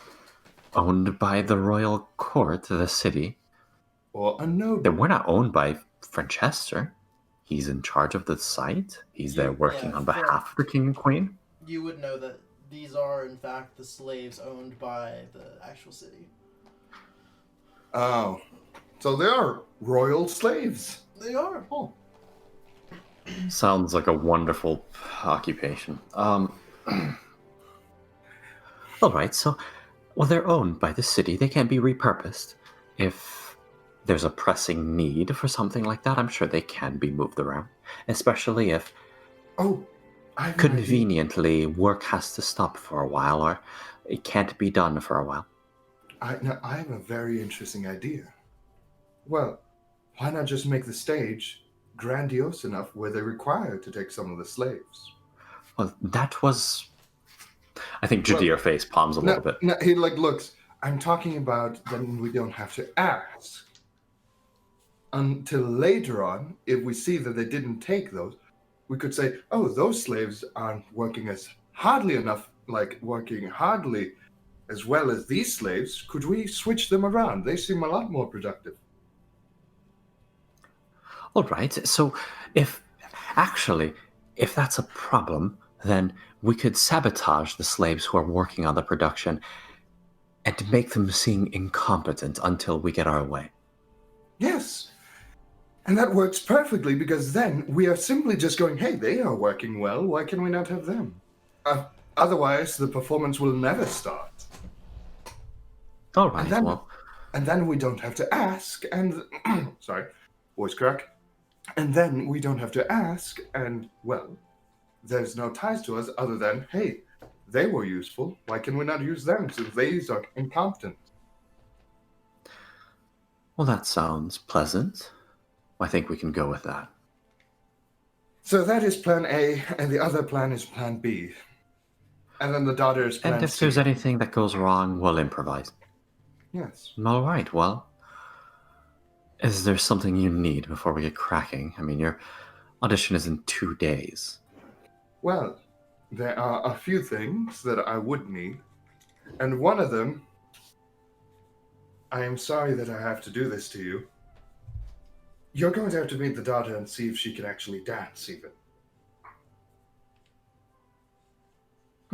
owned by the royal court, the city. Or a noble. They were not owned by Franchester. He's in charge of the site. He's there working on behalf of the king and queen. You would know that these are, in fact, the slaves owned by the actual city. Oh. So they are royal slaves. They are. Oh. Sounds like a wonderful occupation. All right, so, well, they're owned by the city. They can be repurposed. If there's a pressing need for something like that, I'm sure they can be moved around. Especially if, conveniently, work has to stop for a while, or it can't be done for a while. I have a very interesting idea. Well, why not just make the stage grandiose enough where they're required to take some of the slaves? Well, that was... I think Jadir face palms a little bit. No, he looks, I'm talking about then we don't have to ask. Until later on, if we see that they didn't take those, we could say, oh, those slaves aren't working as hardly enough, working hardly as well as these slaves. Could we switch them around? They seem a lot more productive. All right, so if that's a problem, then we could sabotage the slaves who are working on the production and make them seem incompetent until we get our way. Yes. And that works perfectly because then we are simply just going, hey, they are working well. Why can we not have them? Otherwise, the performance will never start. All right, And then, well, and then we don't have to ask, and sorry, voice crack. And then we don't have to ask, and well, there's no ties to us other than, hey, they were useful. Why can we not use them since they are incompetent? well, that sounds pleasant. I think we can go with that. So that is plan A, and the other plan is plan B. And then the daughter is plan And if C. there's anything that goes wrong, we'll improvise. Yes. All right, well, is there something you need before we get cracking? I mean, your audition is in 2 days. Well, there are a few things that I would need. And one of them, I am sorry that I have to do this to you. You're going to have to meet the daughter and see if she can actually dance, even.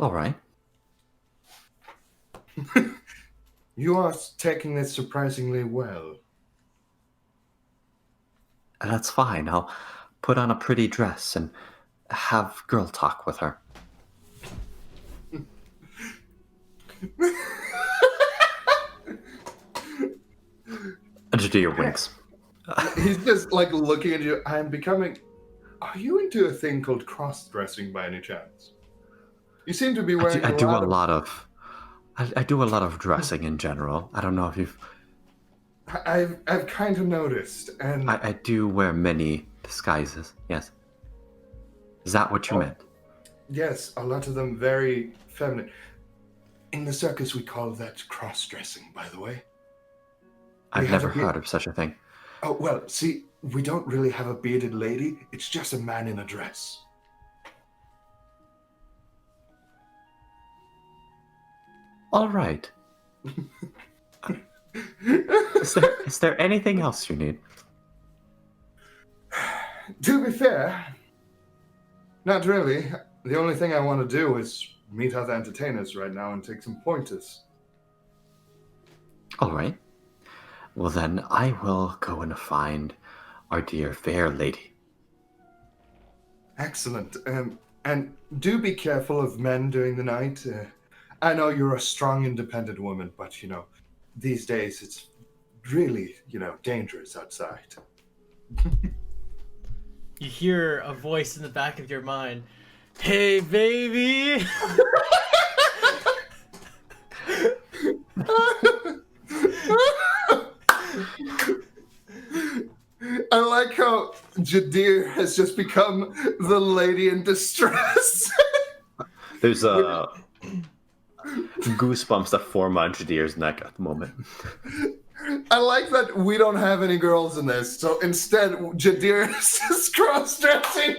All right. You are taking this surprisingly well. That's fine. I'll put on a pretty dress and have girl talk with her. Jadir winks. He's just like looking at you. I'm becoming. Are you into a thing called cross-dressing by any chance? You seem to be wearing. I do a lot of. I do a lot of dressing in general. I don't know if you've. I've kind of noticed, and I do wear many disguises. Yes. Is that what you meant? yes, a lot of them very feminine. In the circus, we call that cross-dressing, by the way. I've have never a bit- heard of such a thing. Oh, well, see, we don't really have a bearded lady. It's just a man in a dress. All right. Is there anything else you need? To be fair, not really. The only thing I want to do is meet other entertainers right now and take some pointers. All right. Well, then I will go and find our dear fair lady. Excellent. And do be careful of men during the night. I know you're a strong, independent woman, but, these days it's really, dangerous outside. You hear a voice in the back of your mind. Hey, baby! I like how Jadir has just become the lady in distress. There's goosebumps that form on Jadir's neck at the moment. I like that we don't have any girls in this, so instead Jadir is just cross-dressing.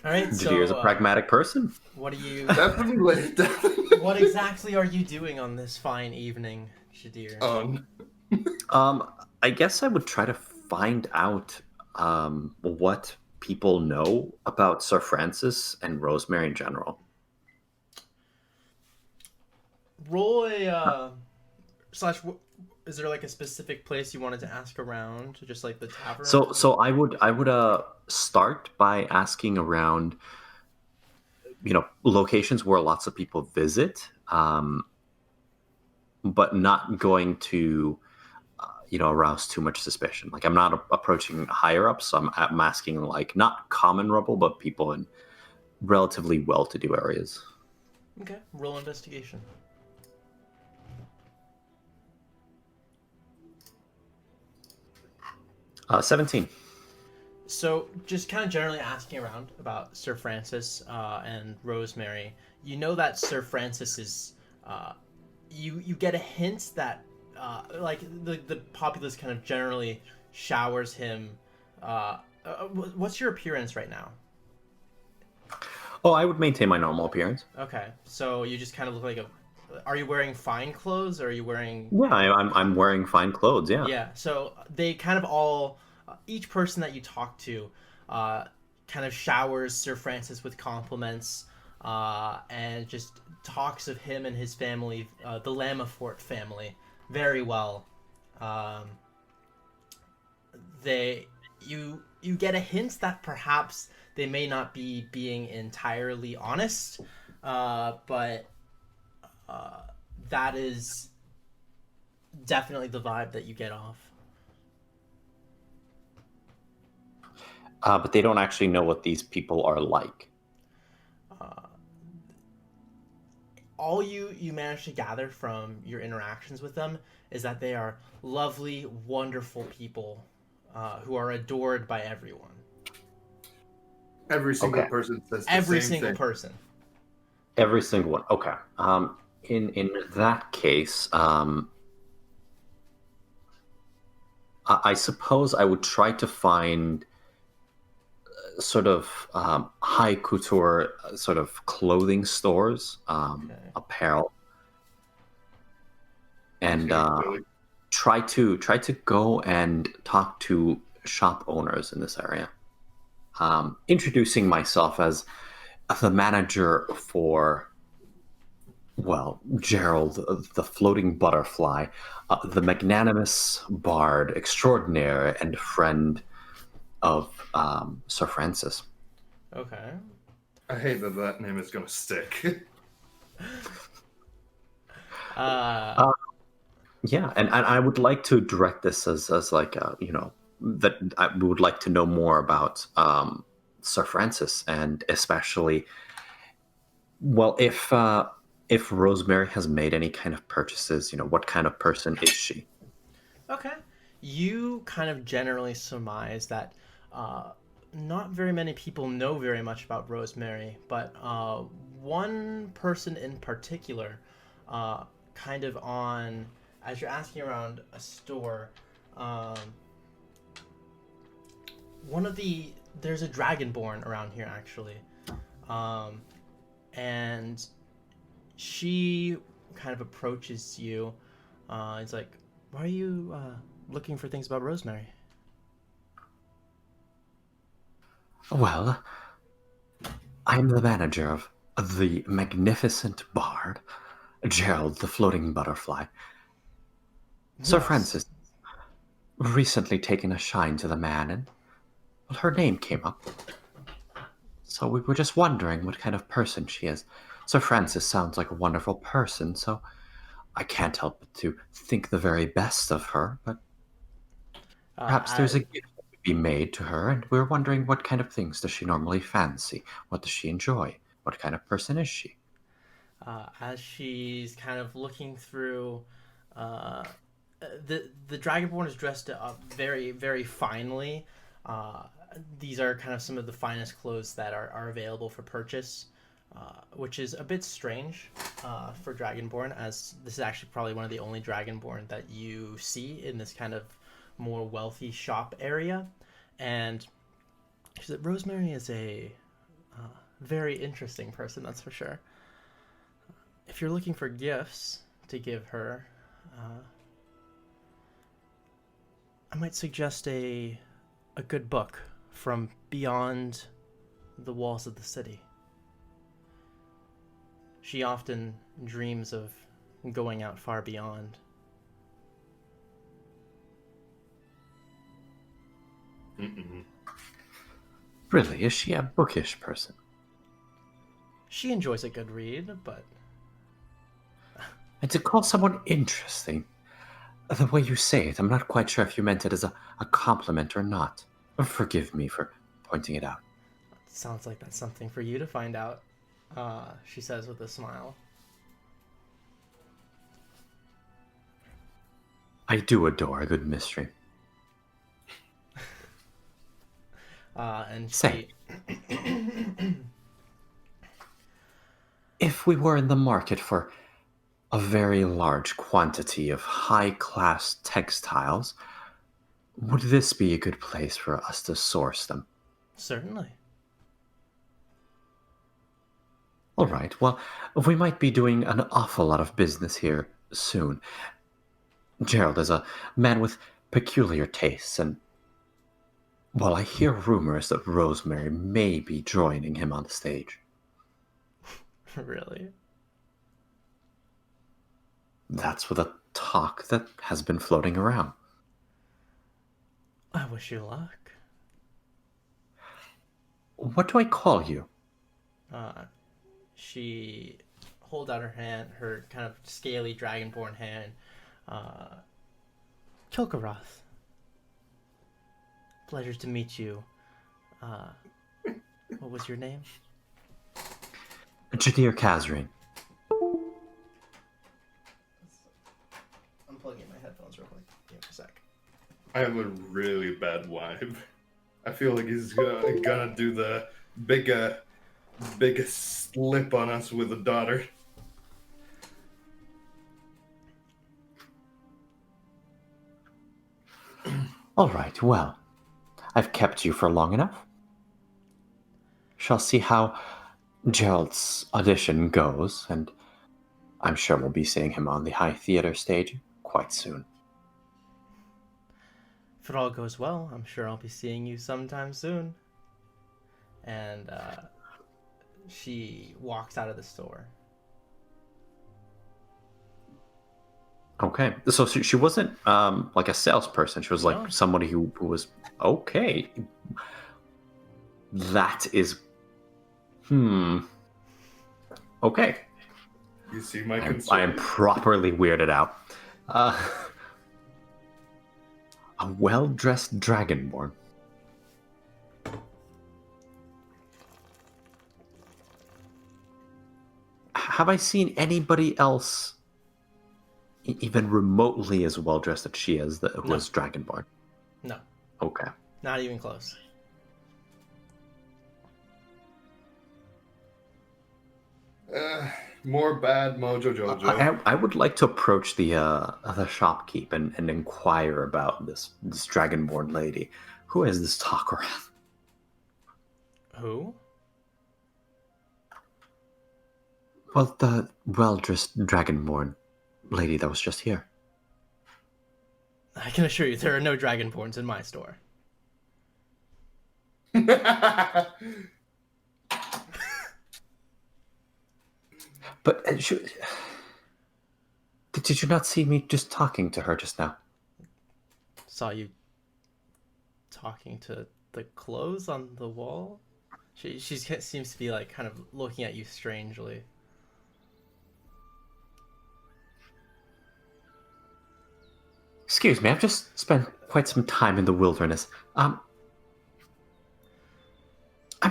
All right, so Jadir's a pragmatic person. what are you? Definitely. What exactly are you doing on this fine evening, Shadir? I guess I would try to find out what people know about Sir Francis and Rosemary in general. Roll a slash. Is there like a specific place you wanted to ask around, just like the tavern? So I would start by asking around, locations where lots of people visit, but not going to, arouse too much suspicion. Like I'm not approaching higher ups. So I'm asking like not common rubble, but people in relatively well-to-do areas. Okay, roll investigation. 17. So, just kind of generally asking around about Sir Francis and Rosemary, you know that Sir Francis is, you get a hint that, like the populace kind of generally showers him. What's your appearance right now? Oh, I would maintain my normal appearance. Okay, so you just kind of look like a. Are you wearing fine clothes, or are you wearing? Yeah, I'm wearing fine clothes. Yeah. Yeah. So they kind of all, each person that you talk to, kind of showers Sir Francis with compliments. and just talks of him and his family, the Lamafort family, very well. Um, they you get a hint that perhaps they may not be being entirely honest, but that is definitely the vibe that you get off. But they don't actually know what these people are like. All you manage to gather from your interactions with them is that they are lovely, wonderful people who are adored by everyone. Every single Okay. person says the Every same single thing. person. Every single one. Okay. In that case, I suppose I would try to find sort of high couture sort of clothing stores, Okay. apparel, and Okay, really. try to go and talk to shop owners in this area. Introducing myself as the manager for, well, Gerald, the floating butterfly, the magnanimous bard extraordinaire and friend of Sir Francis. Okay. I hate that name is gonna stick. Uh, Yeah, and I would like to direct this as like that I would like to know more about Sir Francis, and especially, well, if Rosemary has made any kind of purchases, what kind of person is she? okay. You kind of generally surmise that not very many people know very much about Rosemary, but one person in particular, kind of on, as you're asking around a store, um, there's a dragonborn around here actually, um, and she kind of approaches you. It's like, why are you looking for things about Rosemary? Well, I'm the manager of the magnificent bard, Gerald the floating butterfly. Sir Yes. Francis recently taken a shine to the man, and well, her name came up. So we were just wondering what kind of person she is. Sir Francis sounds like a wonderful person, so I can't help but to think the very best of her, but perhaps Uh, there's a gift that could be made to her, and we're wondering what kind of things does she normally fancy? What does she enjoy? What kind of person is she? as she's kind of looking through, uh, the dragonborn is dressed up very very finely. Uh, these are kind of some of the finest clothes that are available for purchase, which is a bit strange for dragonborn, as this is actually probably one of the only dragonborn that you see in this kind of more wealthy shop area. And she said, Rosemary is a very interesting person, that's for sure. If you're looking for gifts to give her, I might suggest a good book from beyond the walls of the city. She often dreams of going out far beyond. Mm-mm. Really, is she a bookish person? She enjoys a good read, but And to call someone interesting, the way you say it, I'm not quite sure if you meant it as a compliment or not. Forgive me for pointing it out. it sounds like that's something for you to find out, she says with a smile. I do adore a good mystery. And Say, she, if we were in the market for a very large quantity of high-class textiles, would this be a good place for us to source them? certainly. All right, well, we might be doing an awful lot of business here soon. Gerald is a man with peculiar tastes, and, well, I hear rumors that Rosemary may be joining him on the stage. Really? That's what the talk that has been floating around. I wish you luck. What do I call you? She holds out her hand, her kind of scaly dragonborn hand. Kilkaroth. Pleasure to meet you. What was your name? Jadir Kazrin. I'm plugging in my headphones real quick. Give me a sec. I have a really bad vibe. I feel like he's gonna do the biggest slip on us with a daughter. All right, well, I've kept you for long enough. Shall see how Gerald's audition goes, and I'm sure we'll be seeing him on the High Theater stage quite soon. If it all goes well, I'm sure I'll be seeing you sometime soon. And she walks out of the store. Okay, so she wasn't like a salesperson. She was like No. somebody who was okay. That is, okay. You see my I concern? am properly weirded out. A well-dressed dragonborn. Have I seen anybody else even remotely as well-dressed as she is that was dragonborn? No, Okay. not even close. More bad Mojo Jojo. I would like to approach the shopkeep and inquire about this dragonborn lady. Who is this talk around? Who? Well, the well-dressed dragonborn lady that was just here. I can assure you there are no dragonborns in my store. But did you not see me just talking to her just now? Saw you talking to the clothes on the wall. She seems to be like kind of looking at you strangely. Excuse me, I've just spent quite some time in the wilderness. I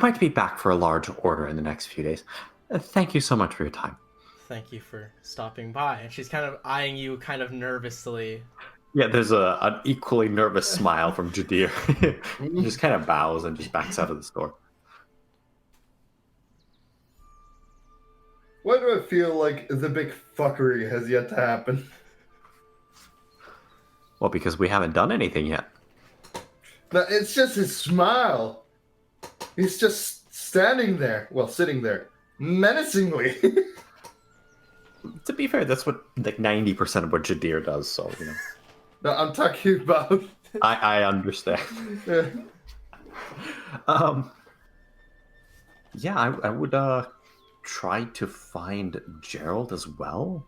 might be back for a large order in the next few days. Thank you so much for your time. Thank you for stopping by. And she's kind of eyeing you kind of nervously. Yeah, there's an equally nervous smile from Jadir. He just kind of bows and just backs out of the store. Why do I feel like the big fuckery has yet to happen? Well, because we haven't done anything yet. No, it's just his smile. He's just standing there, well, sitting there, menacingly. To be fair, that's what like 90% of what Jadir does, so, you know. No, I'm talking about. I understand. Yeah, I would try to find Gerald as well.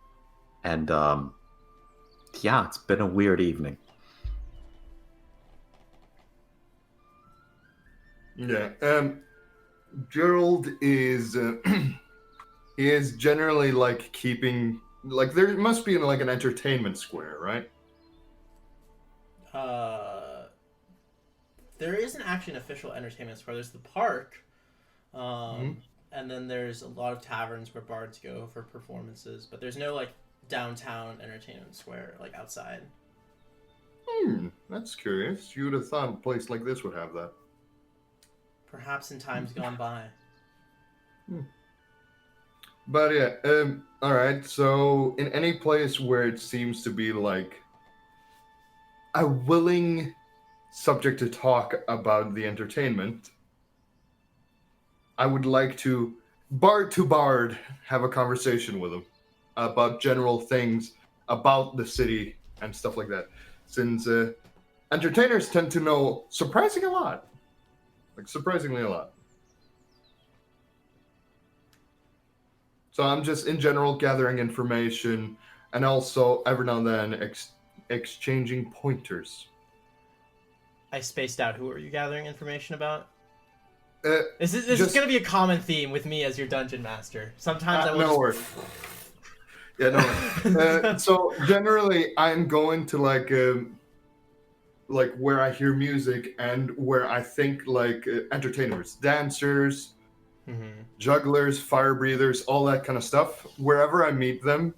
And yeah, it's been a weird evening. Yeah. Gerald is he is generally like keeping like there must be like an entertainment square, right? There isn't actually an official entertainment square. There's the park, and then there's a lot of taverns where bards go for performances. But there's no like downtown entertainment square like outside. That's curious. You would have thought a place like this would have that. Perhaps in times gone by. But yeah, all right. So in any place where it seems to be like a willing subject to talk about the entertainment, I would like to bard have a conversation with him about general things about the city and stuff like that. Since entertainers tend to know surprisingly a lot. So I'm just in general gathering information, and also every now and then exchanging pointers. I spaced out. Who are you gathering information about? Uh, This is just going to be a common theme with me as your dungeon master. Sometimes I will no just... worries. Yeah, no worries. So generally, I'm going to like where I hear music and where I think like entertainers, dancers, jugglers, fire breathers, all that kind of stuff. Wherever I meet them,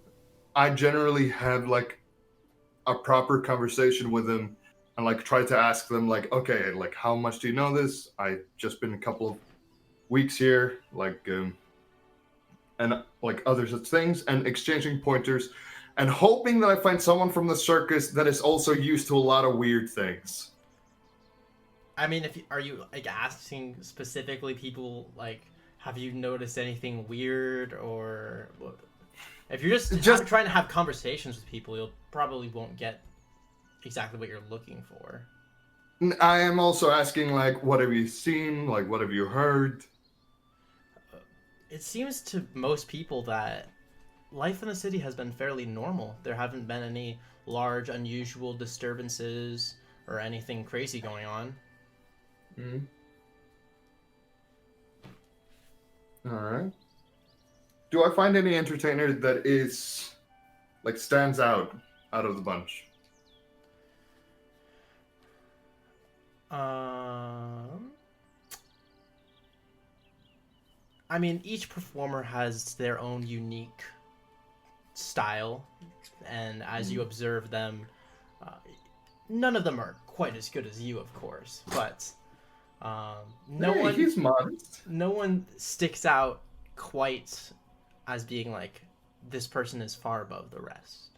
I generally have like a proper conversation with them and like try to ask them like, okay, like how much do you know this? I've just been a couple of weeks here, and like other such things, and exchanging pointers and hoping that I find someone from the circus that is also used to a lot of weird things. I mean, are you like asking specifically people like, have you noticed anything weird, or if you're just trying to have conversations with people, you'll probably won't get exactly what you're looking for. I am also asking like, what have you seen? Like, what have you heard? It seems to most people that life in the city has been fairly normal. There haven't been any large, unusual disturbances or anything crazy going on. Mm-hmm. All right. Do I find any entertainer that is like stands out of the bunch? I mean, each performer has their own unique style, and as you observe them, none of them are quite as good as you, of course, but he's modest. No one sticks out quite as being like, this person is far above the rest.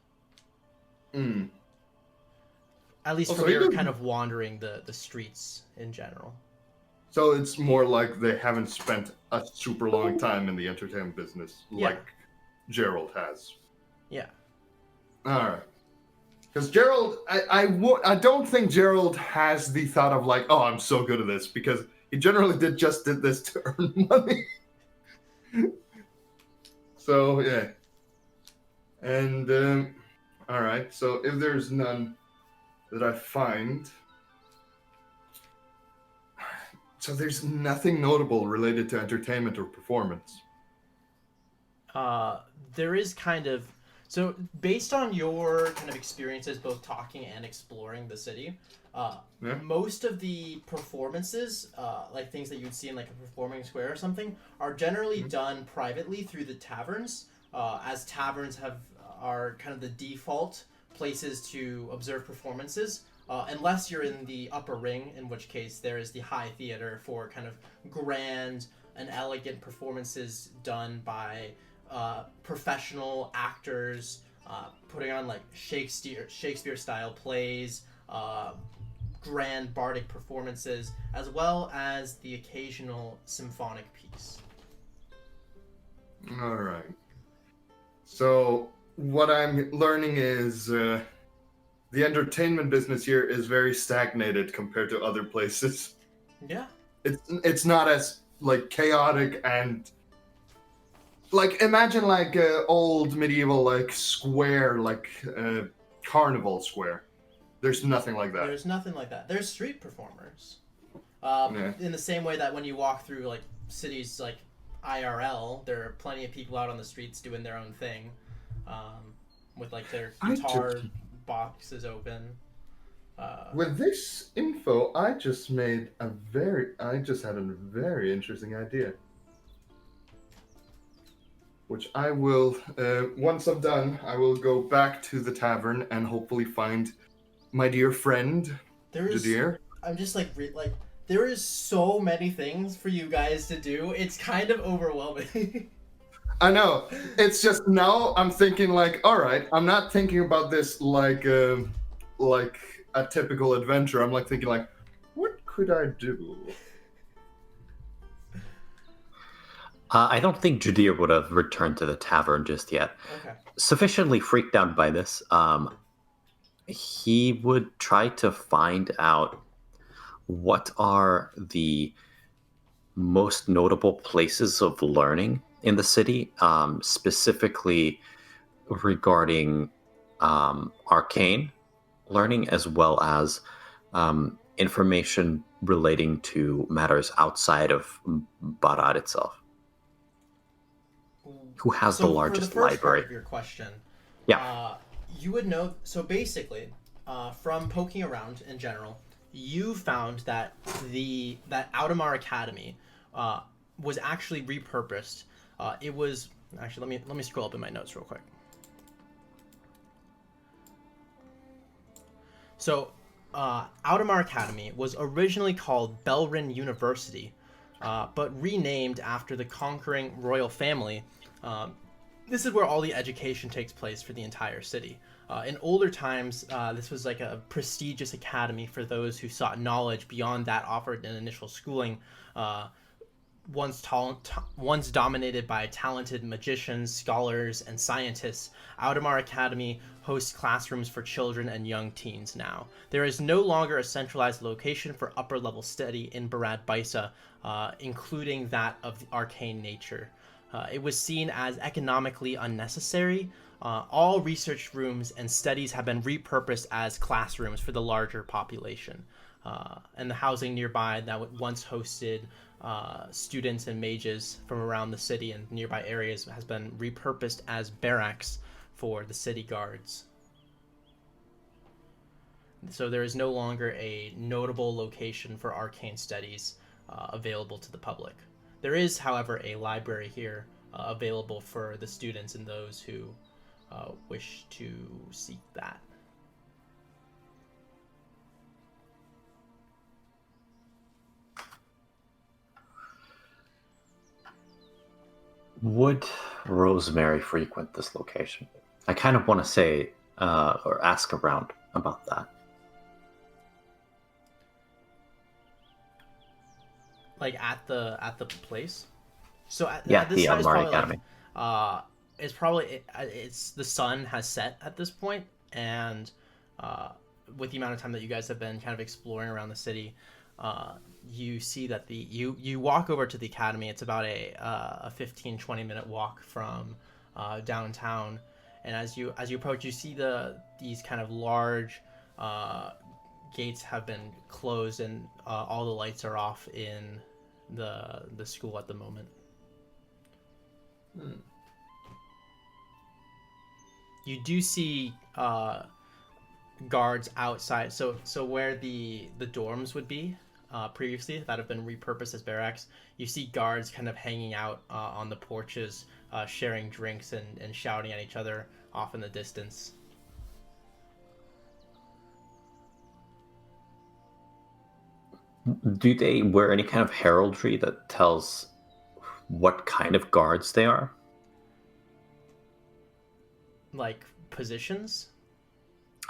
At least from your kind of wandering the streets in general. So it's more like they haven't spent a super long time in the entertainment business like Gerald has. Yeah. All right. Because Gerald, I don't think Gerald has the thought of like, oh, I'm so good at this, because he generally did this to earn money. So yeah. And all right. So if there's none that I find. So there's nothing notable related to entertainment or performance. There is kind of... So based on your kind of experiences both talking and exploring the city, most of the performances, like things that you'd see in like a performing square or something, are generally done privately through the taverns, as taverns are kind of the default places to observe performances. Unless you're in the upper ring, in which case there is the high theater for kind of grand and elegant performances done by professional actors, putting on like Shakespeare style plays, grand bardic performances, as well as the occasional symphonic piece. All right. So what I'm learning is the entertainment business here is very stagnated compared to other places. Yeah. It's not as like chaotic and like imagine like old medieval like square, like carnival square. There's nothing like that. There's nothing like that. There's street performers. In the same way that when you walk through like cities like IRL, there are plenty of people out on the streets doing their own thing, with like their guitar boxes open. With this info, I just had a very interesting idea, which I will once I'm done, I will go back to the tavern and hopefully find my dear friend Jadir. I'm just like there is so many things for you guys to do. It's kind of overwhelming. I know. It's just now I'm thinking like, all right, I'm not thinking about this like a typical adventure. I'm like thinking like, what could I do? I don't think Jadir would have returned to the tavern just yet. Okay. Sufficiently freaked out by this, he would try to find out what are the most notable places of learning in the city, specifically regarding arcane learning as well as information relating to matters outside of Barad itself. Who has the largest for the first library? part of your question, Yeah. you would know. So basically, from poking around in general, you found that that Audemars Academy was actually repurposed. It was actually let me scroll up in my notes real quick. So, Audemars Academy was originally called Belrin University, but renamed after the conquering royal family. This is where all the education takes place for the entire city. In older times, this was like a prestigious academy for those who sought knowledge beyond that offered in initial schooling. Once dominated by talented magicians, scholars, and scientists, Audemars Academy hosts classrooms for children and young teens now. There is no longer a centralized location for upper-level study in Barad Baisa, including that of the arcane nature. It was seen as economically unnecessary. All research rooms and studies have been repurposed as classrooms for the larger population. And the housing nearby that once hosted students and mages from around the city and nearby areas has been repurposed as barracks for the city guards. So there is no longer a notable location for arcane studies available to the public. There is, however, a library here available for the students and those who wish to seek that. Would Rosemary frequent this location? I kind of want to say or ask around about that. Like at the place. So at Yeah, this the time is Audemars probably Academy. it's the sun has set at this point, and with the amount of time that you guys have been kind of exploring around the city, you see that you walk over to the academy. It's about a 15-20 minute walk from downtown, and as you approach, you see these kind of large gates have been closed, and all the lights are off in the school at the moment. You do see guards outside. So where the dorms would be previously that have been repurposed as barracks, you see guards kind of hanging out on the porches, sharing drinks and shouting at each other off in the distance. Do they wear any kind of heraldry that tells what kind of guards they are? Like positions?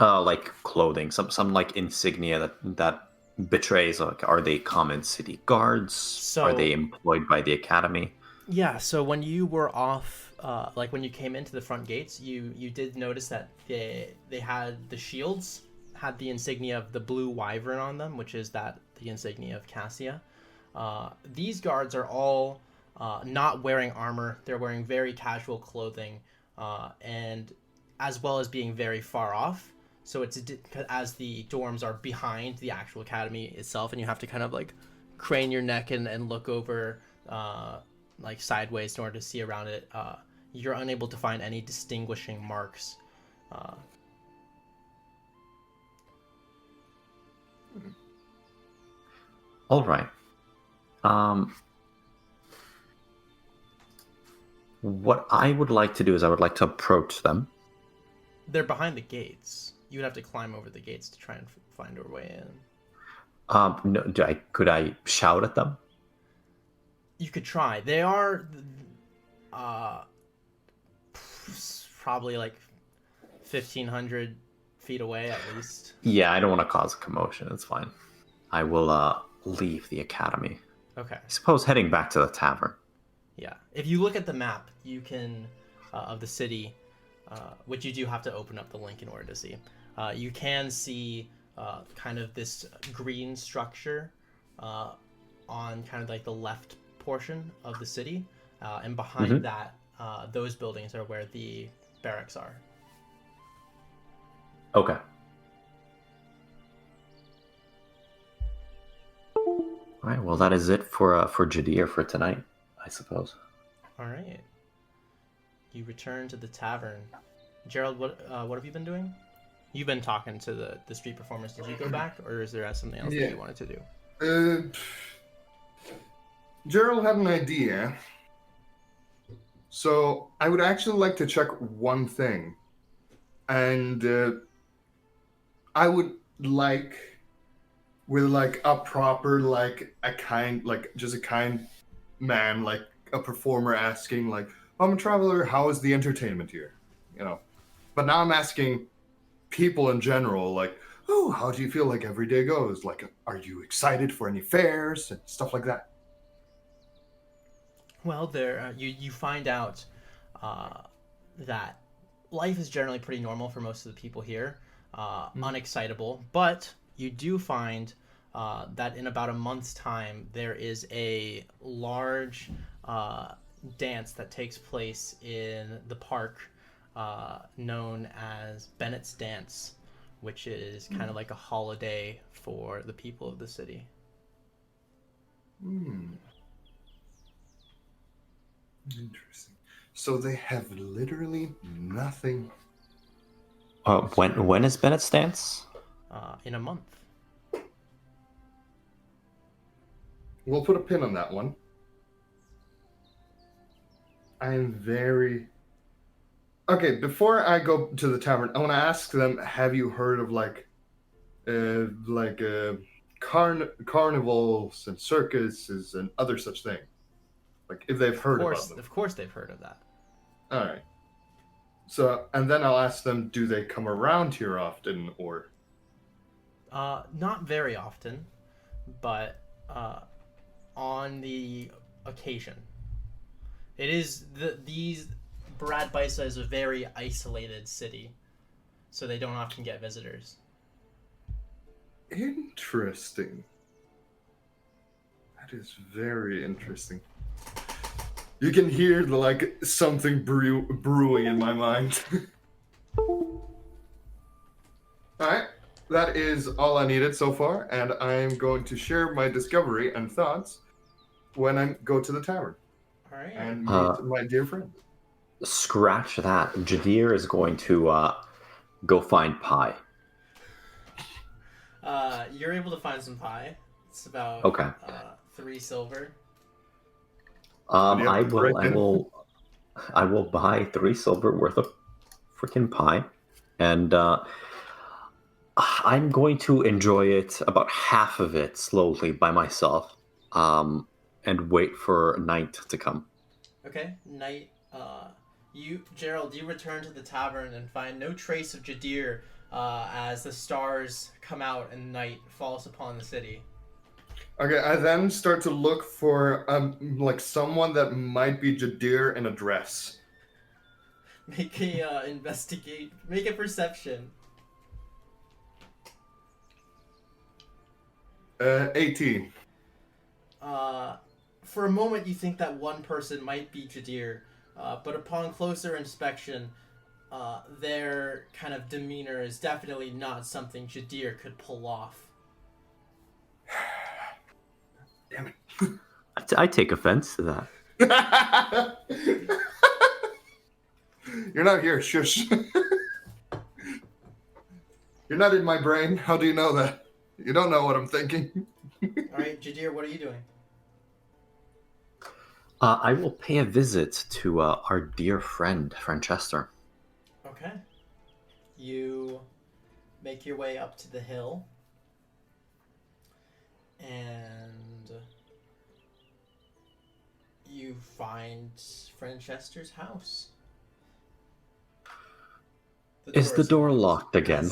Like clothing, some like insignia that betrays, like, are they common city guards? Are they employed by the academy? Yeah, so when you were off, like when you came into the front gates, you did notice that they had the shields had the insignia of the blue wyvern on them, which is the insignia of Cassia. These guards are all not wearing armor; they're wearing very casual clothing, and as well as being very far off. So it's as the dorms are behind the actual academy itself, and you have to kind of like crane your neck and look over like sideways in order to see around it. You're unable to find any distinguishing marks. All right. What I would like to do is I would like to approach them. They're behind the gates. You would have to climb over the gates to try and find your way in. No, could I shout at them? You could try. They are probably like 1,500 feet away at least. Yeah, I don't want to cause a commotion. It's fine. I will leave the academy. Okay. I suppose heading back to the tavern. Yeah. If you look at the map, you can of the city, which you do have to open up the link in order to see. You can see kind of this green structure on kind of like the left portion of the city. and behind that, those buildings are where the barracks are. Okay. All right. Well, that is it for Jadir for tonight, I suppose. All right. You return to the tavern. Gerald, what have you been doing? You've been talking to the street performers. Did you go back, or is there something else that you wanted to do? Gerald had an idea. So I would actually like to check one thing. And I would like, with like a proper, like a kind, like just a kind man, like a performer asking, like, I'm a traveler, how is the entertainment here? You know. But now I'm asking people in general, like, oh, how do you feel like every day goes? Like, are you excited for any fairs and stuff like that? Well, there you find out that life is generally pretty normal for most of the people here, unexcitable. But you do find that in about a month's time, there is a large dance that takes place in the park known as Bennett's Dance, which is kind of like a holiday for the people of the city. Interesting. So they have literally nothing. When is Bennett's dance? In a month. We'll put a pin on that one. I'm very... Okay, before I go to the tavern, I want to ask them, have you heard of carnivals and circuses and other such things? Like, if they've heard about them. Of course they've heard of that. All right. So, and then I'll ask them, do they come around here often, or? Not very often, but on the occasion. It is these Brad Baisa is a very isolated city, so they don't often get visitors. Interesting. That is very interesting. You can hear something brewing in my mind. Alright, that is all I needed so far, and I'm going to share my discovery and thoughts when I go to the tavern. Alright. And meet my dear friend. Scratch that. Jadir is going to go find pie. You're able to find some pie. It's about 3 silver. I will buy 3 silver worth of freaking pie, and I'm going to enjoy it, about half of it, slowly by myself, and wait for night to come. Okay, night. Gerald, you return to the tavern and find no trace of Jadir as the stars come out and night falls upon the city. Okay, I then start to look for someone that might be Jadir in a dress. Make a investigate. Make a perception. 18. For a moment, you think that one person might be Jadir, but upon closer inspection, their kind of demeanor is definitely not something Jadir could pull off. Damn it. I take offense to that. You're not here, shush. You're not in my brain. How do you know that? You don't know what I'm thinking. Alright, Jadir, what are you doing? I will pay a visit to our dear friend, Francesca. Okay. You make your way up to the hill. And you find Francesca's house. Is the door locked again?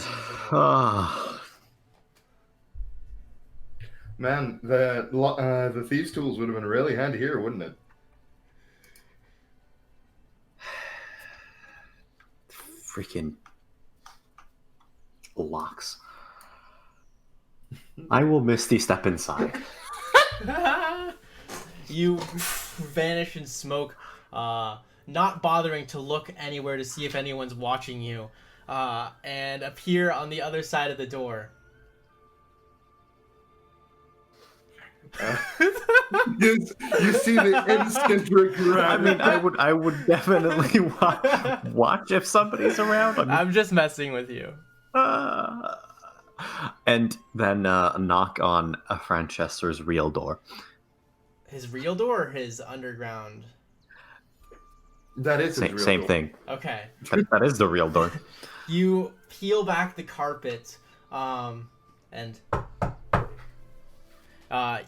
Man, the thieves' tools would have been really handy here, wouldn't it? Freaking locks. I will misty step inside. You vanish in smoke, not bothering to look anywhere to see if anyone's watching you, and appear on the other side of the door. You see the instant regret. I mean, I would definitely watch if somebody's around. I mean, I'm just messing with you. And then knock on Franchester's real door. His real door or his underground? That is his real Same door. thing. Okay. That is the real door. You peel back the carpet, and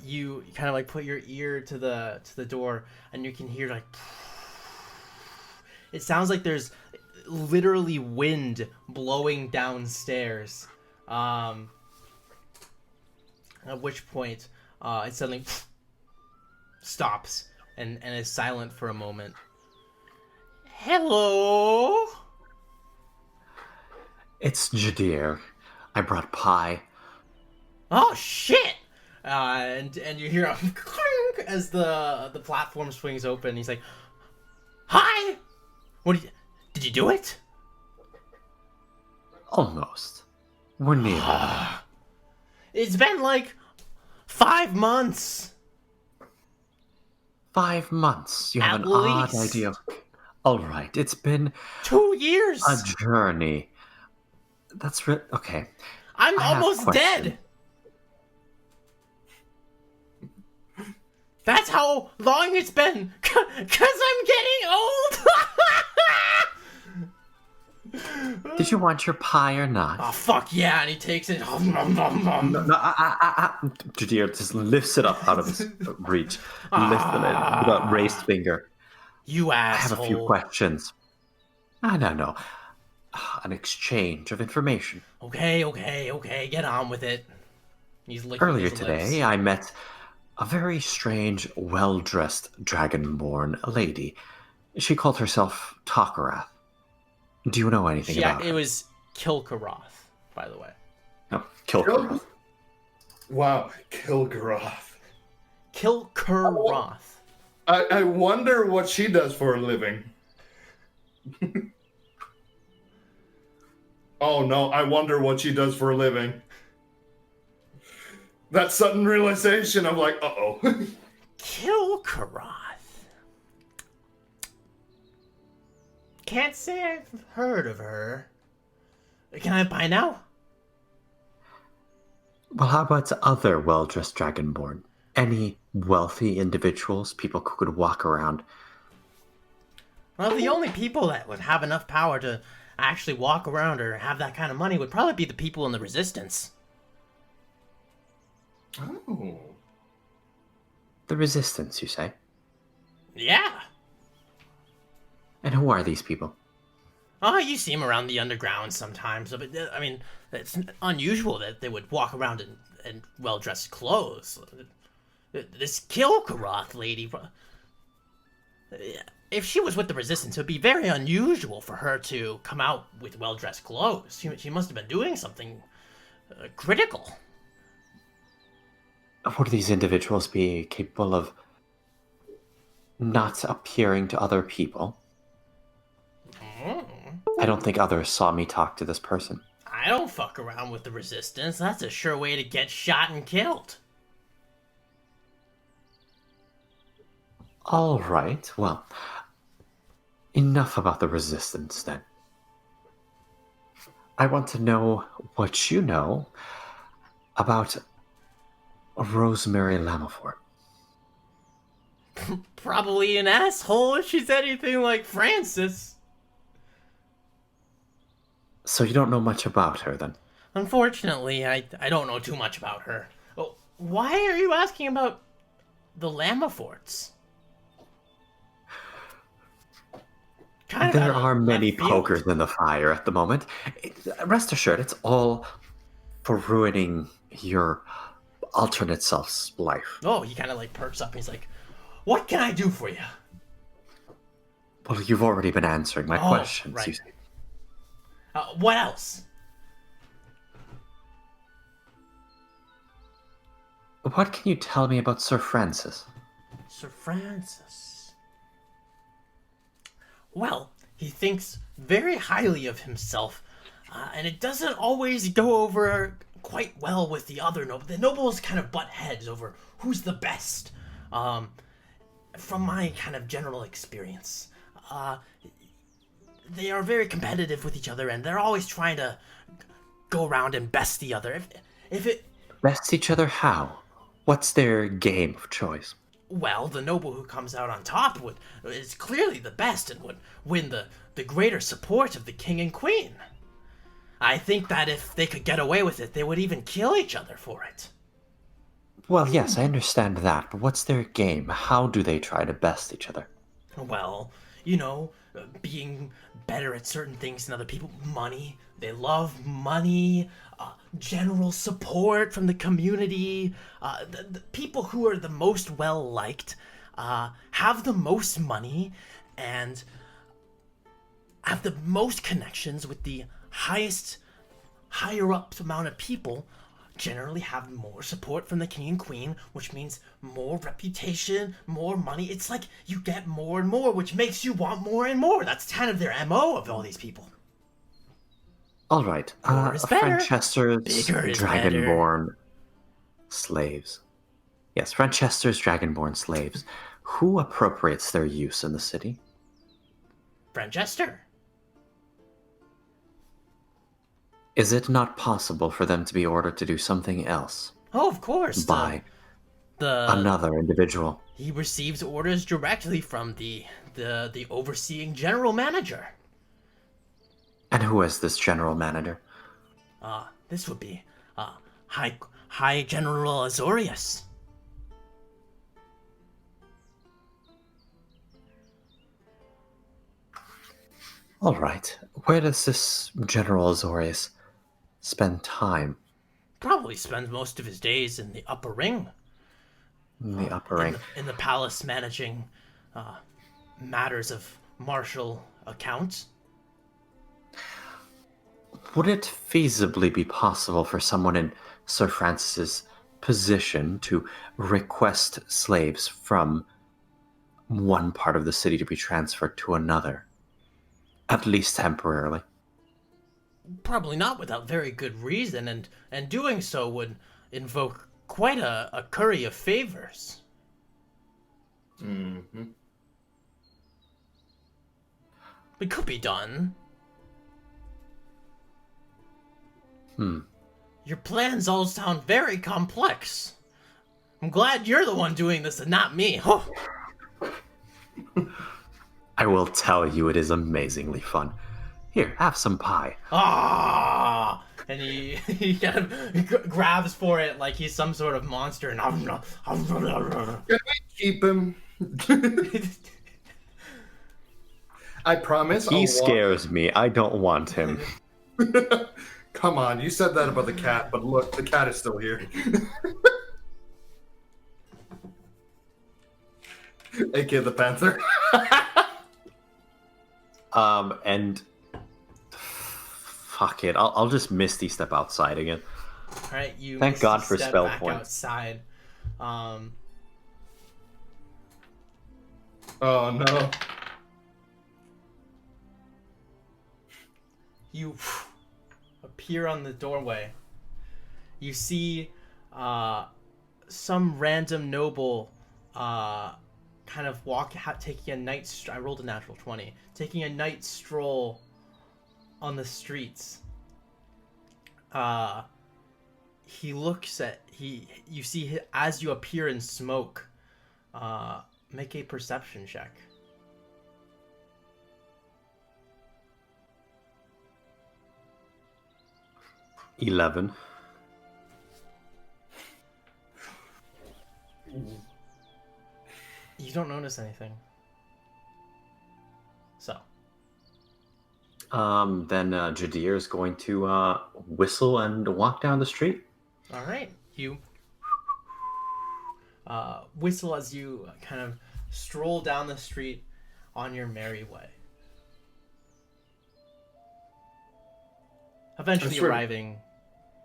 you kind of like put your ear to the door, and you can hear like. It sounds like there's literally wind blowing downstairs. At which point, it suddenly stops and is silent for a moment. Hello. It's Jadir. I brought pie. Oh shit! And you hear a clink as the platform swings open. He's like, "Hi, did you do it?" Almost. We're near. It's been like 5 months. 5 months. You have At an odd least. idea. All right. It's been 2 years. a journey. That's okay. I'm I have a almost question. dead. That's how long it's been. Cause I'm getting old. Did you want your pie or not? Oh fuck yeah! And he takes it. No, Jadir just lifts it up out of his reach. Lifting it with a raised finger. You I asshole. have a few questions. No. An exchange of information. Okay. Get on with it. He's licking Earlier his today, lips. I met a very strange, well-dressed dragonborn lady. She called herself Takarath. Do you know anything about It her? was Kilkaroth, by the way. No, Kilkarath. Wow, Kilgaroth. Kilkaroth. I wonder what she does for a living. Oh no, I wonder what she does for a living. That sudden realization, I'm like, uh-oh. Kilkaroth. Can't say I've heard of her. Can I buy now? Well, how about other well-dressed dragonborn? Any wealthy individuals, people who could walk around? Well, the only people that would have enough power to actually walk around or have that kind of money would probably be the people in the Resistance. Oh. The Resistance, you say? Yeah. And who are these people? Oh, you see them around the underground sometimes. But I mean, it's unusual that they would walk around in well-dressed clothes. This Kilkaroth lady, if she was with the Resistance, it would be very unusual for her to come out with well-dressed clothes. She must have been doing something critical. Would these individuals be capable of not appearing to other people? I don't think others saw me talk to this person. I don't fuck around with the Resistance. That's a sure way to get shot and killed. All right, well, enough about the Resistance then. I want to know what you know about Rosemary Lamafort. Probably an asshole if she's anything like Francis. So you don't know much about her then? Unfortunately, I don't know too much about her. Oh, why are you asking about the Lamaforts? There are many pokers in the fire at the moment. Rest assured, it's all for ruining your alternate self's life. Oh, he kind of like perks up. He's like, "What can I do for you?" Well, you've already been answering my questions. right. You see. What else? What can you tell me about Sir Francis? Sir Francis. Well, he thinks very highly of himself, and it doesn't always go over quite well with the other nobles. The nobles kind of butt heads over who's the best. From my kind of general experience, they are very competitive with each other, and they're always trying to go around and best the other. If it Best each other how? What's their game of choice? Well, the noble who comes out on top is clearly the best and would win the greater support of the king and queen. I think that if they could get away with it, they would even kill each other for it. Well, yes, I understand that, but what's their game? How do they try to best each other? Well, being better at certain things than other people. Money. They love money. General support from the community. The people who are the most well liked have the most money and have the most connections with the higher up amount of people. Generally have more support from the king and queen, which means more reputation, more money. It's like you get more and more, which makes you want more and more. That's kind of their MO of all these people. All right, More is better. Franchester's Bigger is Dragonborn slaves. Yes, Franchester's Dragonborn slaves. Who appropriates their use in the city? Franchester. Is it not possible for them to be ordered to do something else Oh, of course. by the another individual? He receives orders directly from the overseeing general manager. And who is this general manager? This would be High General Azorius. All right. Where does this General Azorius spend time? Probably spends most of his days in the upper ring. In the upper ring. In the palace managing matters of martial accounts. Would it feasibly be possible for someone in Sir Francis's position to request slaves from one part of the city to be transferred to another? At least temporarily. Probably not without very good reason, and doing so would invoke quite a curry of favors. Mm-hmm. It could be done. Your plans all sound very complex. I'm glad you're the one doing this and not me. Oh. I will tell you, it is amazingly fun. Here, have some pie. Ah! And he kind of grabs for it like he's some sort of monster. And Can we keep him? I promise. He scares me. I don't want him. Come on, you said that about the cat, but look, the cat is still here. AKA the panther. And fuck it. I'll just Misty step outside again. All right, you. Thank God for step spell back points. outside. Oh no. You appear on the doorway. You see some random noble kind of taking a night I rolled a natural 20. Taking a night stroll on the streets. He looks at you see as you appear in smoke. Make a perception check. 11. You don't notice anything. So. Then Jadir is going to whistle and walk down the street. All right. You whistle as you kind of stroll down the street on your merry way. Eventually arriving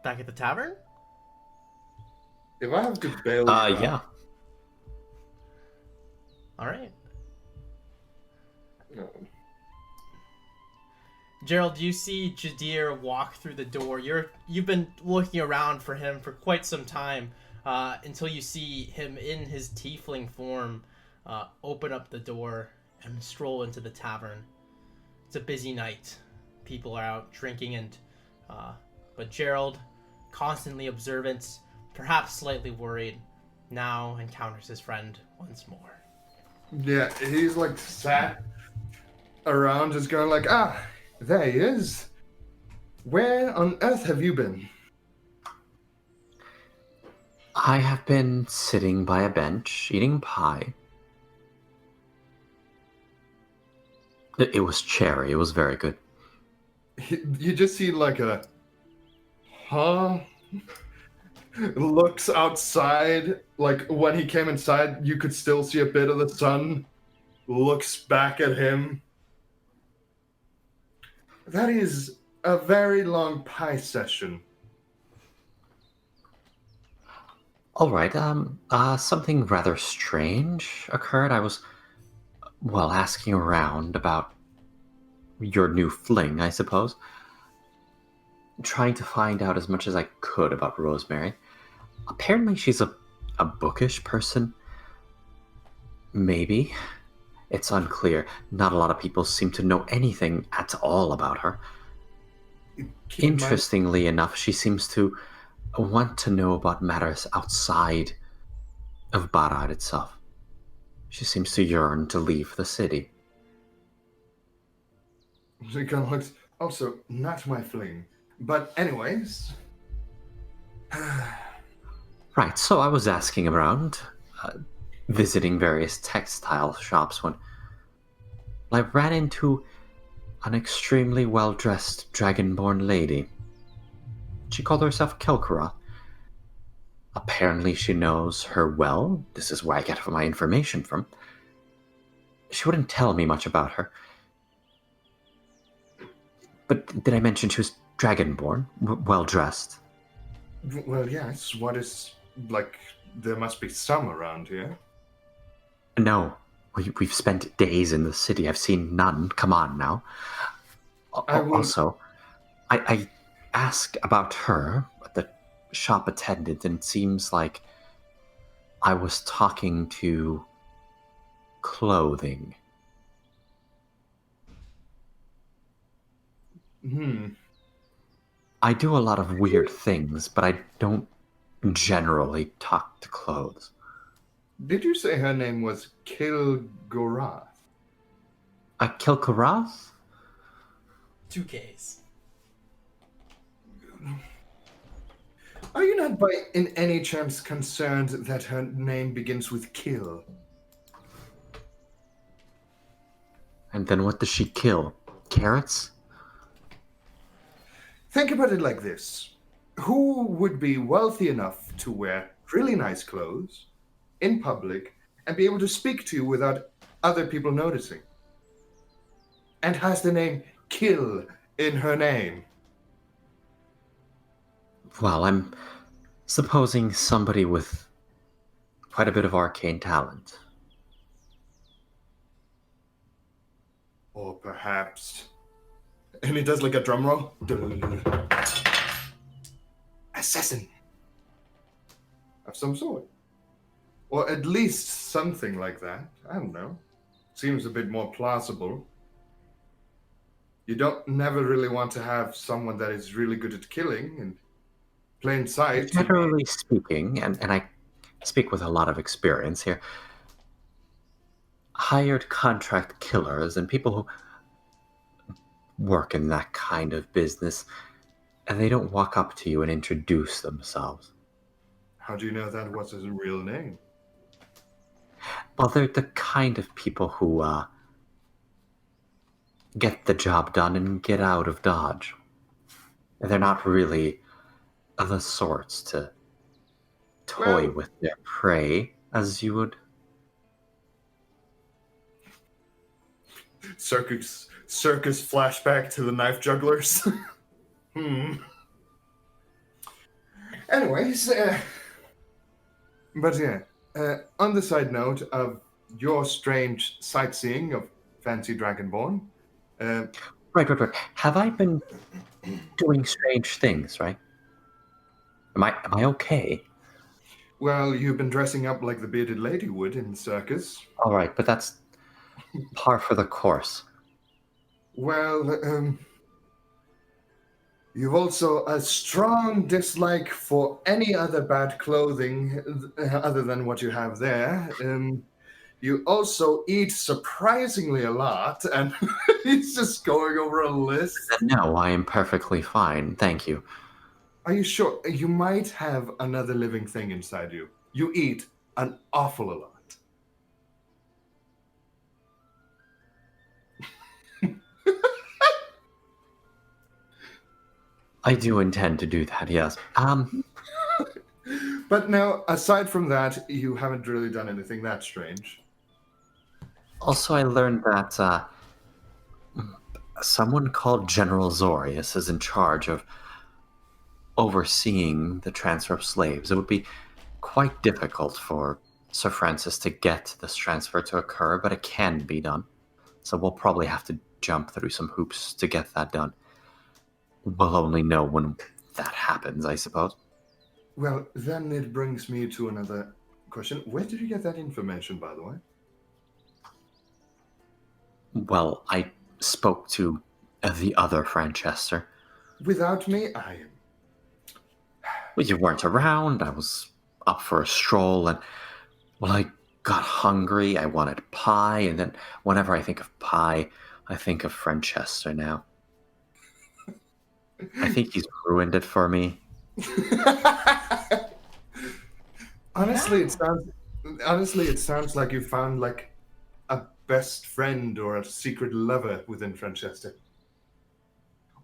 back at the tavern? If I have to bail you out, Yeah. All right. No. Gerald, you see Jadir walk through the door. You've been looking around for him for quite some time, until you see him in his tiefling form open up the door and stroll into the tavern. It's a busy night. People are out drinking, and but Gerald, constantly observant, perhaps slightly worried, now encounters his friend once more. Yeah, he's like sat around just going like, there he is. Where on earth have you been? I have been sitting by a bench eating pie. It was cherry. It was very good. You just see like a, looks outside. Like when he came inside, you could still see a bit of the sun. Looks back at him. That is a very long pie session. All right. Something rather strange occurred. I was, well, asking around about your new fling, I suppose. Trying to find out as much as I could about Rosemary. Apparently she's a bookish person. Maybe. It's unclear. Not a lot of people seem to know anything at all about her. Keep in mind- Interestingly enough, she seems to want to know about matters outside of Barad itself. She seems to yearn to leave the city. He kind of looks. Also, not my fling. But anyways. Right, so I was asking around, visiting various textile shops when I ran into an extremely well-dressed dragonborn lady. She called herself Kelkara. Apparently she knows her well. This is where I get my information from. She wouldn't tell me much about her. But did I mention she was dragonborn? Well-dressed? Well, yes. What is like? There must be some around here. No. We've spent days in the city. I've seen none. Come on now. Also, I asked about her at the shop attendant, and it seems like I was talking to clothing. I do a lot of weird things, but I don't generally talk to clothes. Did you say her name was Kilgorath? Kilkarath? 2Ks. Are you not by in any chance concerned that her name begins with kill? And then what does she kill? Carrots? Think about it like this. Who would be wealthy enough to wear really nice clothes in public and be able to speak to you without other people noticing? And has the name Kill in her name? Well, I'm supposing somebody with quite a bit of arcane talent. Or perhaps... And he does like a drum roll. Assassin. Of some sort. Or at least something like that. I don't know. Seems a bit more plausible. You don't never really want to have someone that is really good at killing in plain sight. Generally speaking, and I speak with a lot of experience here, hired contract killers and people who work in that kind of business, and they don't walk up to you and introduce themselves. How do you know that was his real name? Well, they're the kind of people who get the job done and get out of Dodge. They're not really the sorts to toy with their prey, as you would. Circus flashback to the knife jugglers. Anyways, but yeah, on the side note of your strange sightseeing of fancy Dragonborn. Uh, Right. Have I been doing strange things, right? Am I okay? well, you've been dressing up like the bearded lady would in the circus. All right, but that's par for the course. Well, you've also a strong dislike for any other bad clothing other than what you have there. You also eat surprisingly a lot, and he's just going over a list. No, I am perfectly fine. Thank you. Are you sure? You might have another living thing inside you. You eat an awful lot. I do intend to do that, yes. But now, aside from that, you haven't really done anything that strange. Also, I learned that someone called General Zorius is in charge of overseeing the transfer of slaves. It would be quite difficult for Sir Francis to get this transfer to occur, but it can be done. So we'll probably have to jump through some hoops to get that done. We'll only know when that happens, I suppose. Well, then it brings me to another question. Where did you get that information, by the way? Well, I spoke to the other Franchester. Without me, I am. Well, you weren't around. I was up for a stroll, and well, I got hungry. I wanted pie, and then whenever I think of pie, I think of Franchester now. I think he's ruined it for me. Honestly, it sounds like you found like a best friend or a secret lover within Francesca.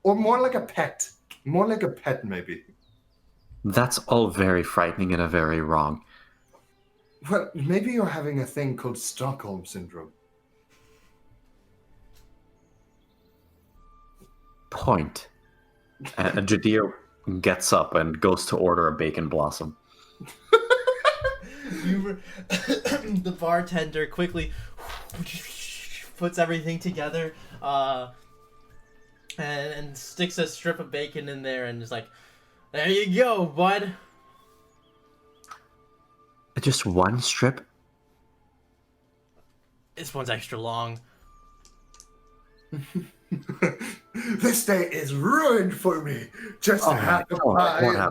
Or more like a pet. More like a pet, maybe. That's all very frightening and a very wrong. Well, maybe you're having a thing called Stockholm Syndrome. Point. And Jadeo gets up and goes to order a bacon blossom. The bartender quickly puts everything together and sticks a strip of bacon in there and is like, there you go, bud. Just one strip? This one's extra long. This day is ruined for me. Just a half a pie.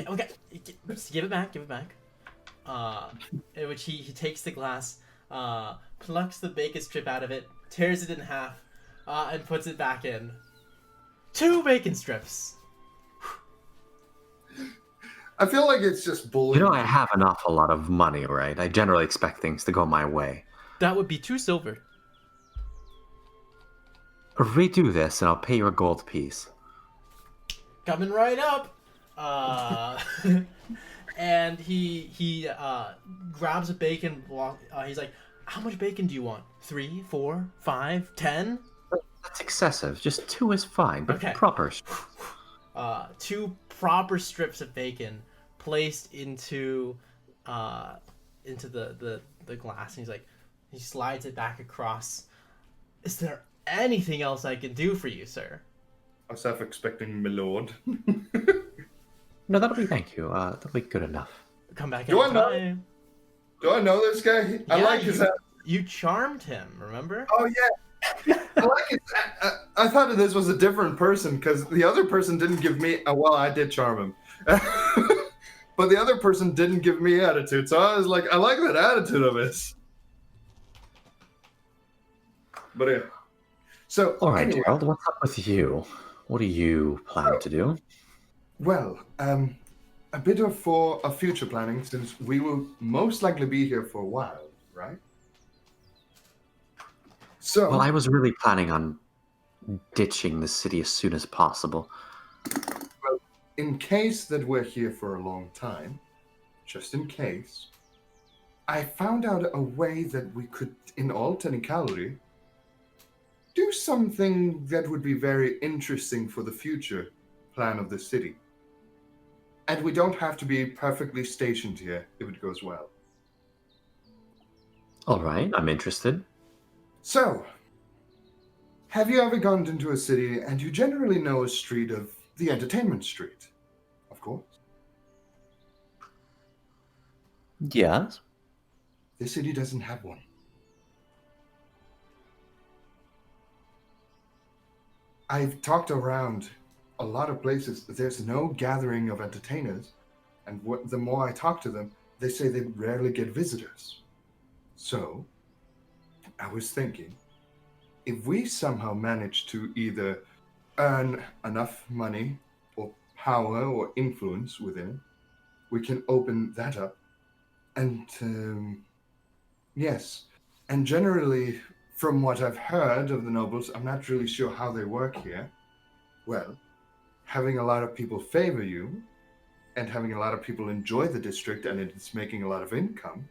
Okay. Just give it back. In which he takes the glass, plucks the bacon strip out of it, tears it in half, and puts it back in. 2 bacon strips. I feel like it's just bullying. I have an awful lot of money, right? I generally expect things to go my way. That would be 2 silver. Redo this and I'll pay you a gold piece. Coming right up. And he grabs a bacon block. He's like, how much bacon do you want? 3, 4, 5, 10? That's excessive. Just 2 is fine, but Okay. proper. 2 proper strips of bacon placed into the glass. And he's like, he slides it back across. Is there anything else I can do for you, sir? I was half expecting my lord. No, that'll be thank you. That'll be good enough. Come back Do I know- anytime. Do I know this guy? I like his hat. You charmed him, remember? Oh yeah, I like it. I thought this was a different person because the other person didn't give me. Well, I did charm him, but the other person didn't give me attitude. So I was like, I like that attitude of his. But yeah. So All right, anyway, Gerald, what's up with you? What do you plan to do? well, a bit of for a future planning since we will most likely be here for a while, right? So Well, I was really planning on ditching the city as soon as possible. in case that we're here for a long time, just in case, I found out a way that we could, in all technicality, do something that would be very interesting for the future plan of the city. And we don't have to be perfectly stationed here if it goes well. All right, I'm interested. So, have you ever gone into a city and you generally know a street of the entertainment street? Of course. Yes. This city doesn't have one. I've talked around a lot of places. There's no gathering of entertainers, and the more I talk to them, they say they rarely get visitors. So, I was thinking, if we somehow manage to either earn enough money or power or influence within it, we can open that up. And yes, and generally, from what I've heard of the nobles, I'm not really sure how they work here. Well, having a lot of people favor you and having a lot of people enjoy the district and it's making a lot of income,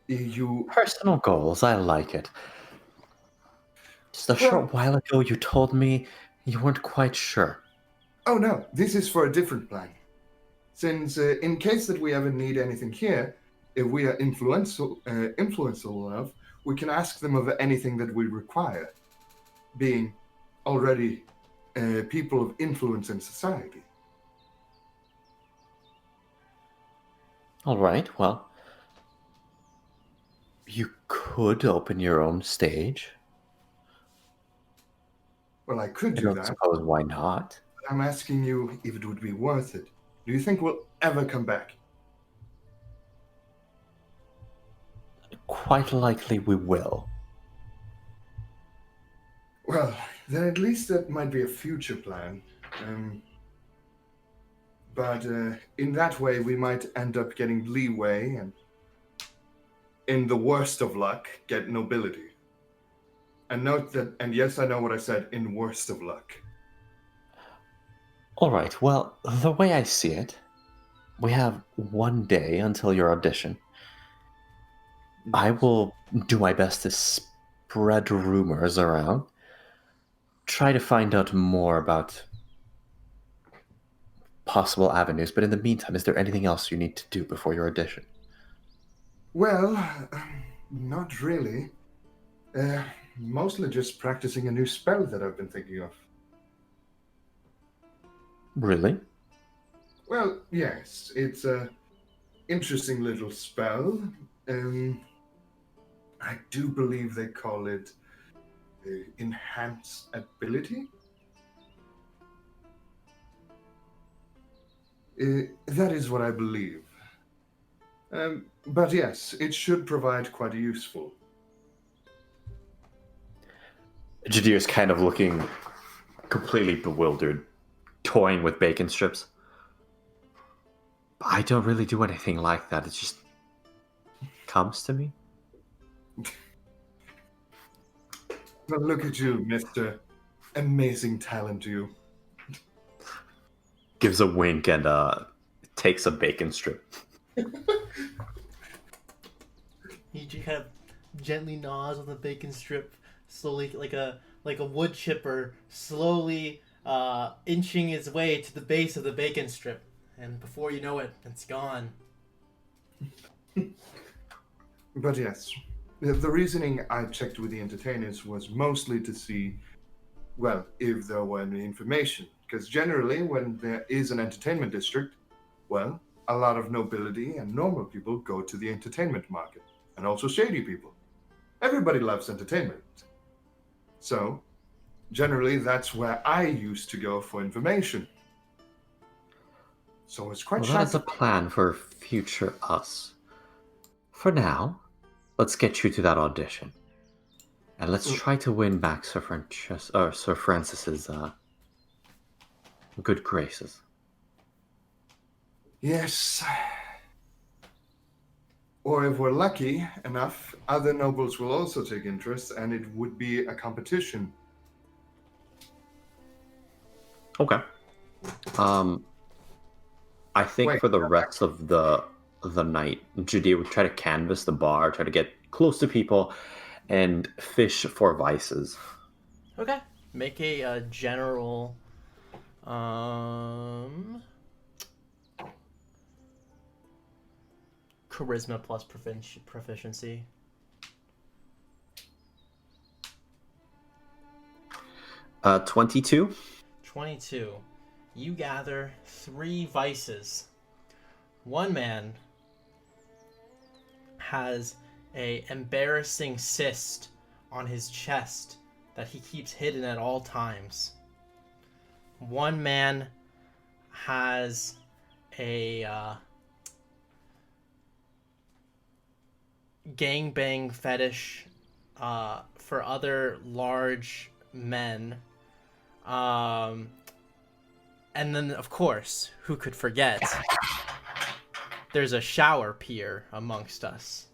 you... Personal goals, I like it. Just a Well- short while ago, you told me you weren't quite sure. Oh no, this is for a different plan. Since in case that we ever need anything here, if we are influential enough, we can ask them of anything that we require, being already people of influence in society. All right, well, you could open your own stage. Well, I could I do don't that. suppose why not. But I'm asking you if it would be worth it. Do you think we'll ever come back? Quite likely we will. Well, then at least that might be a future plan. But in that way, we might end up getting leeway and, in the worst of luck, get nobility. And note that, and yes, I know what I said, in worst of luck. All right, well, the way I see it, we have one day until your audition. I will do my best to spread rumors around, try to find out more about possible avenues, but in the meantime, is there anything else you need to do before your audition? Well, not really. Mostly just practicing a new spell that I've been thinking of. Really? Well, yes, it's a interesting little spell. I do believe they call it enhance ability. That is what I believe. But yes, it should provide quite a useful. Jadier's kind of looking completely bewildered, toying with bacon strips. I don't really do anything like that. It just comes to me. Well, look at you, Mr. Amazing Talent, you. Gives a wink and takes a bacon strip. He just kind of gently gnaws on the bacon strip, slowly, like a wood chipper, slowly inching his way to the base of the bacon strip, and before you know it, it's gone. But yes, the reasoning I checked with the entertainers was mostly to see, well, if there were any information. Because generally, when there is an entertainment district, well, a lot of nobility and normal people go to the entertainment market, and also shady people. Everybody loves entertainment. So, generally, that's where I used to go for information. So it's quite Well, that is a shocking. plan for future us. For now, let's get you to that audition. And let's try to win back Sir Francis's good graces. Yes. Or if we're lucky enough, other nobles will also take interest, and it would be a competition. Okay. I think Wait, for the rest of the night, Judea would try to canvass the bar, try to get close to people, and fish for vices. Okay. Make a general. charisma plus proficiency. 22. 22. You gather 3 vices. One man has a embarrassing cyst on his chest that he keeps hidden at all times. One man has a gangbang fetish for other large men. And then, of course, who could forget? There's a shower peer amongst us.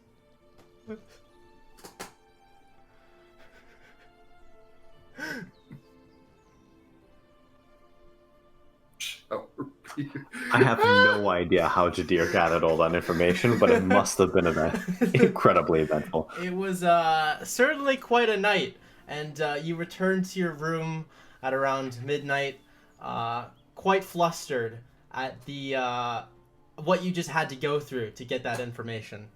I have no idea how Jadir gathered all that information, but it must have been incredibly eventful. It was certainly quite a night, and you returned to your room at around midnight, quite flustered at the what you just had to go through to get that information.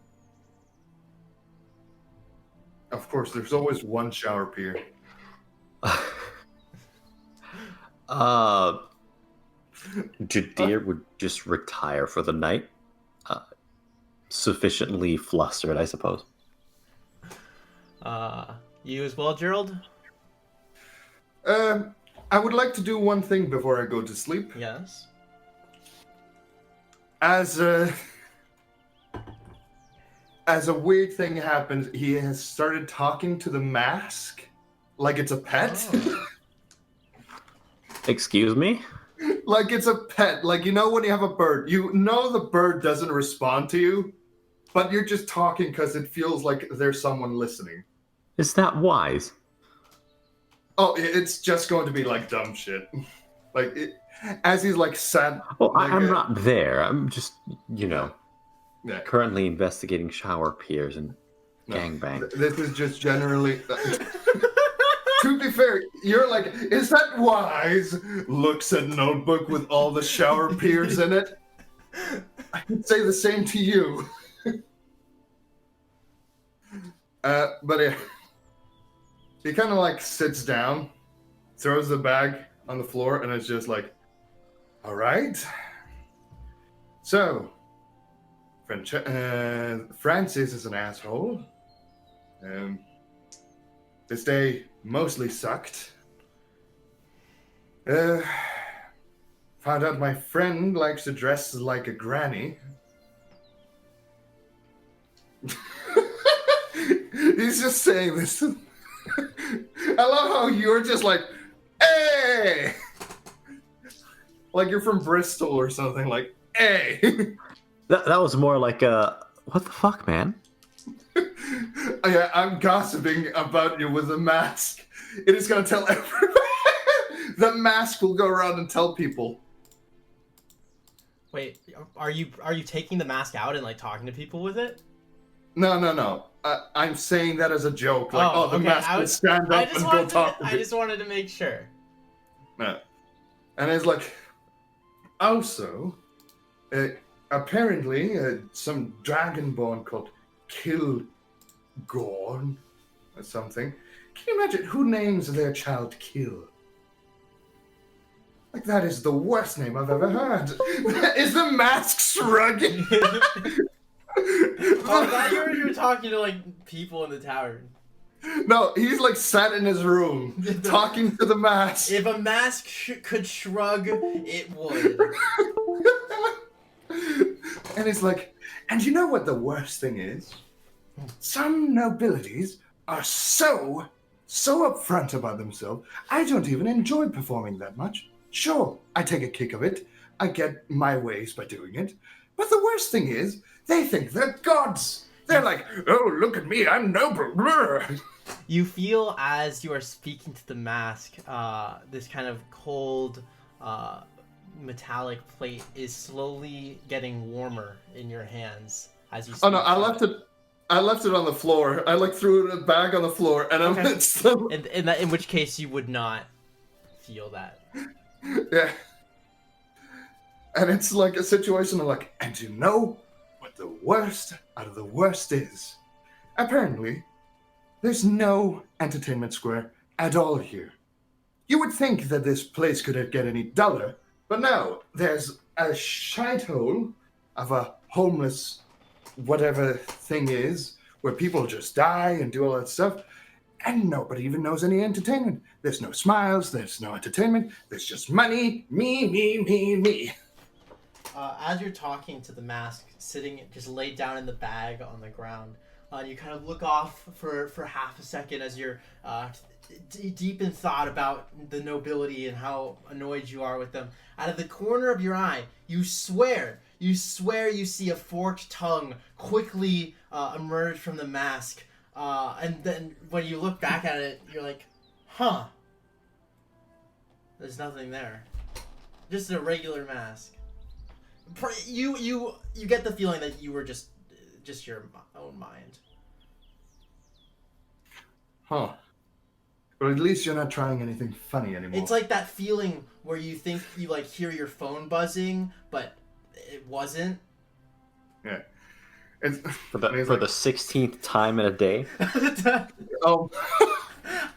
Of course, there's always one shower peer. Jadir would just retire for the night. Sufficiently flustered, I suppose. You as well, Gerald? I would like to do one thing before I go to sleep. Yes. As a weird thing happens, he has started talking to the mask like it's a pet. Oh. Excuse me? Like it's a pet. Like, you know when you have a bird, you know the bird doesn't respond to you, but you're just talking because it feels like there's someone listening. Is that wise? Oh, it's just going to be like dumb shit. Like, as he's like sad. Oh, like, I'm not there. I'm just, yeah. currently investigating shower peers and No. gangbang. This is just generally. To be fair, you're like, is that wise? Looks at notebook with all the shower peers in it. I could say the same to you. But yeah. He kind of like sits down, throws the bag on the floor, and it's just like, all right. So, Francis is an asshole. This day mostly sucked. Found out my friend likes to dress like a granny. He's just saying this. I love how you're just like, hey! Like you're from Bristol or something, like, hey! That was more like what the fuck, man? Yeah, I'm gossiping about you with a mask. It is gonna tell everybody. The mask will go around and tell people. Wait, are you taking the mask out and like talking to people with it? No. I'm saying that as a joke. Like, the okay. mask will stand up and go talk to I people. just wanted to make sure. No. And it's like, also, apparently, some dragonborn called Kilgorn or something. Can you imagine who names their child Kill? Like, that is the worst name I've ever heard. Is the mask shrugging? Oh, I thought you were talking to like people in the tavern. No, he's like sat in his room talking to the mask. If a mask could shrug, it would. And it's like, and you know what the worst thing is? Some nobilities are so upfront about themselves, I don't even enjoy performing that much. Sure, I take a kick of it. I get my ways by doing it. But the worst thing is, they think they're gods. They're like, oh, look at me, I'm noble. You feel as you are speaking to the mask, this kind of cold, metallic plate is slowly getting warmer in your hands as you speak. Oh no, I left it on the floor. I like threw it back on the floor, and I'm Okay. still. In which case you would not feel that. Yeah. And it's like a situation of like, and you know what the worst out of the worst is, apparently, there's no entertainment square at all here. You would think that this place couldn't get any duller, but no, there's a shithole of a homeless whatever thing is, where people just die and do all that stuff, and nobody even knows any entertainment. There's no smiles, there's no entertainment, there's just money, me. As you're talking to the mask, sitting just laid down in the bag on the ground, you kind of look off for half a second as you're deep in thought about the nobility and how annoyed you are with them. Out of the corner of your eye, you swear you see a forked tongue quickly emerge from the mask. And then when you look back at it, you're like, huh. There's nothing there. Just a regular mask. You get the feeling that you were just your own mind. Huh. But at least you're not trying anything funny anymore. It's like that feeling where you think you like hear your phone buzzing, but it wasn't. Yeah. It's, For the 16th time in a day? oh,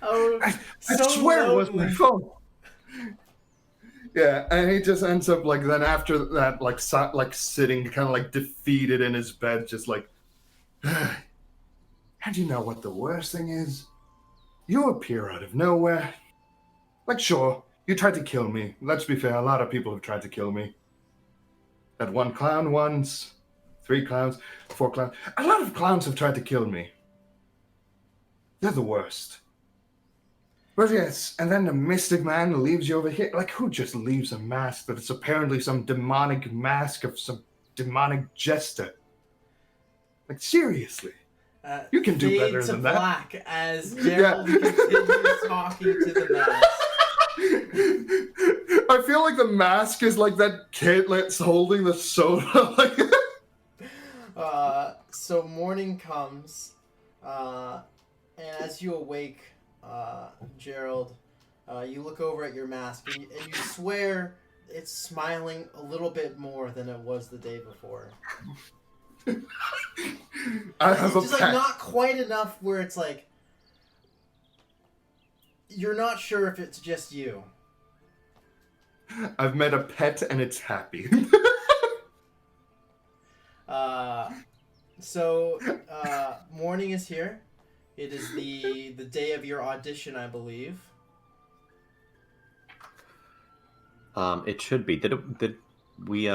I swear it was my phone. Yeah, and he just ends up like then after that, like sitting kind of like defeated in his bed, just like. And you know what the worst thing is? You appear out of nowhere. Like, sure, you tried to kill me. Let's be fair, a lot of people have tried to kill me. That one clown once, 3 clowns, 4 clowns. A lot of clowns have tried to kill me. They're the worst. But yes, and then the Mystic Man leaves you over here. Like, who just leaves a mask that is apparently some demonic mask of some demonic jester? Like, seriously. You can do better than that. Black as Gerald continues talking to the mask. I feel like the mask is like that kid that's holding the soda. So morning comes, and as you awake, Gerald, you look over at your mask and you swear it's smiling a little bit more than it was the day before. I have it's just like not quite enough where it's like you're not sure if it's just you. I've met a pet and it's happy. So morning is here. It is the day of your audition, I believe. It should be. Did we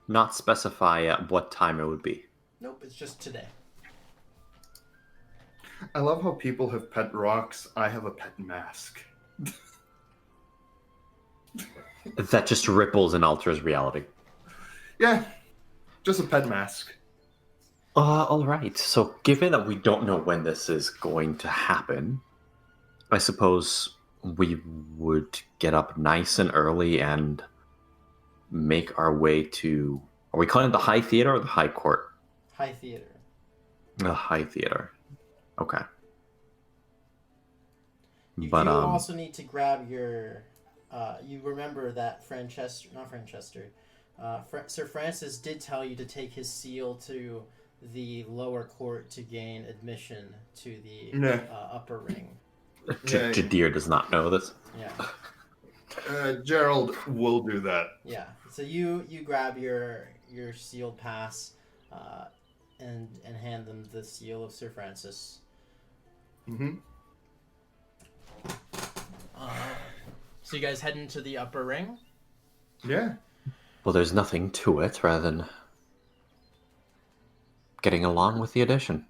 not specify at what time it would be? Nope, it's just today. I love how people have pet rocks. I have a pet mask. That just ripples and alters reality. Yeah, just a pet mask. All right. So, given that we don't know when this is going to happen, I suppose we would get up nice and early and make our way to... Are we calling it the High Theater or the High Court? High Theater. The High Theater. Okay. You But do also need to grab your... you remember that Sir Francis did tell you to take his seal to the lower court to gain admission to the upper ring. Jadir does not know this. Yeah. Gerald will do that. Yeah. So you grab your sealed pass, and hand them the seal of Sir Francis. Mm-hmm. So you guys head into the upper ring? Yeah. Well, there's nothing to it rather than getting along with the addition.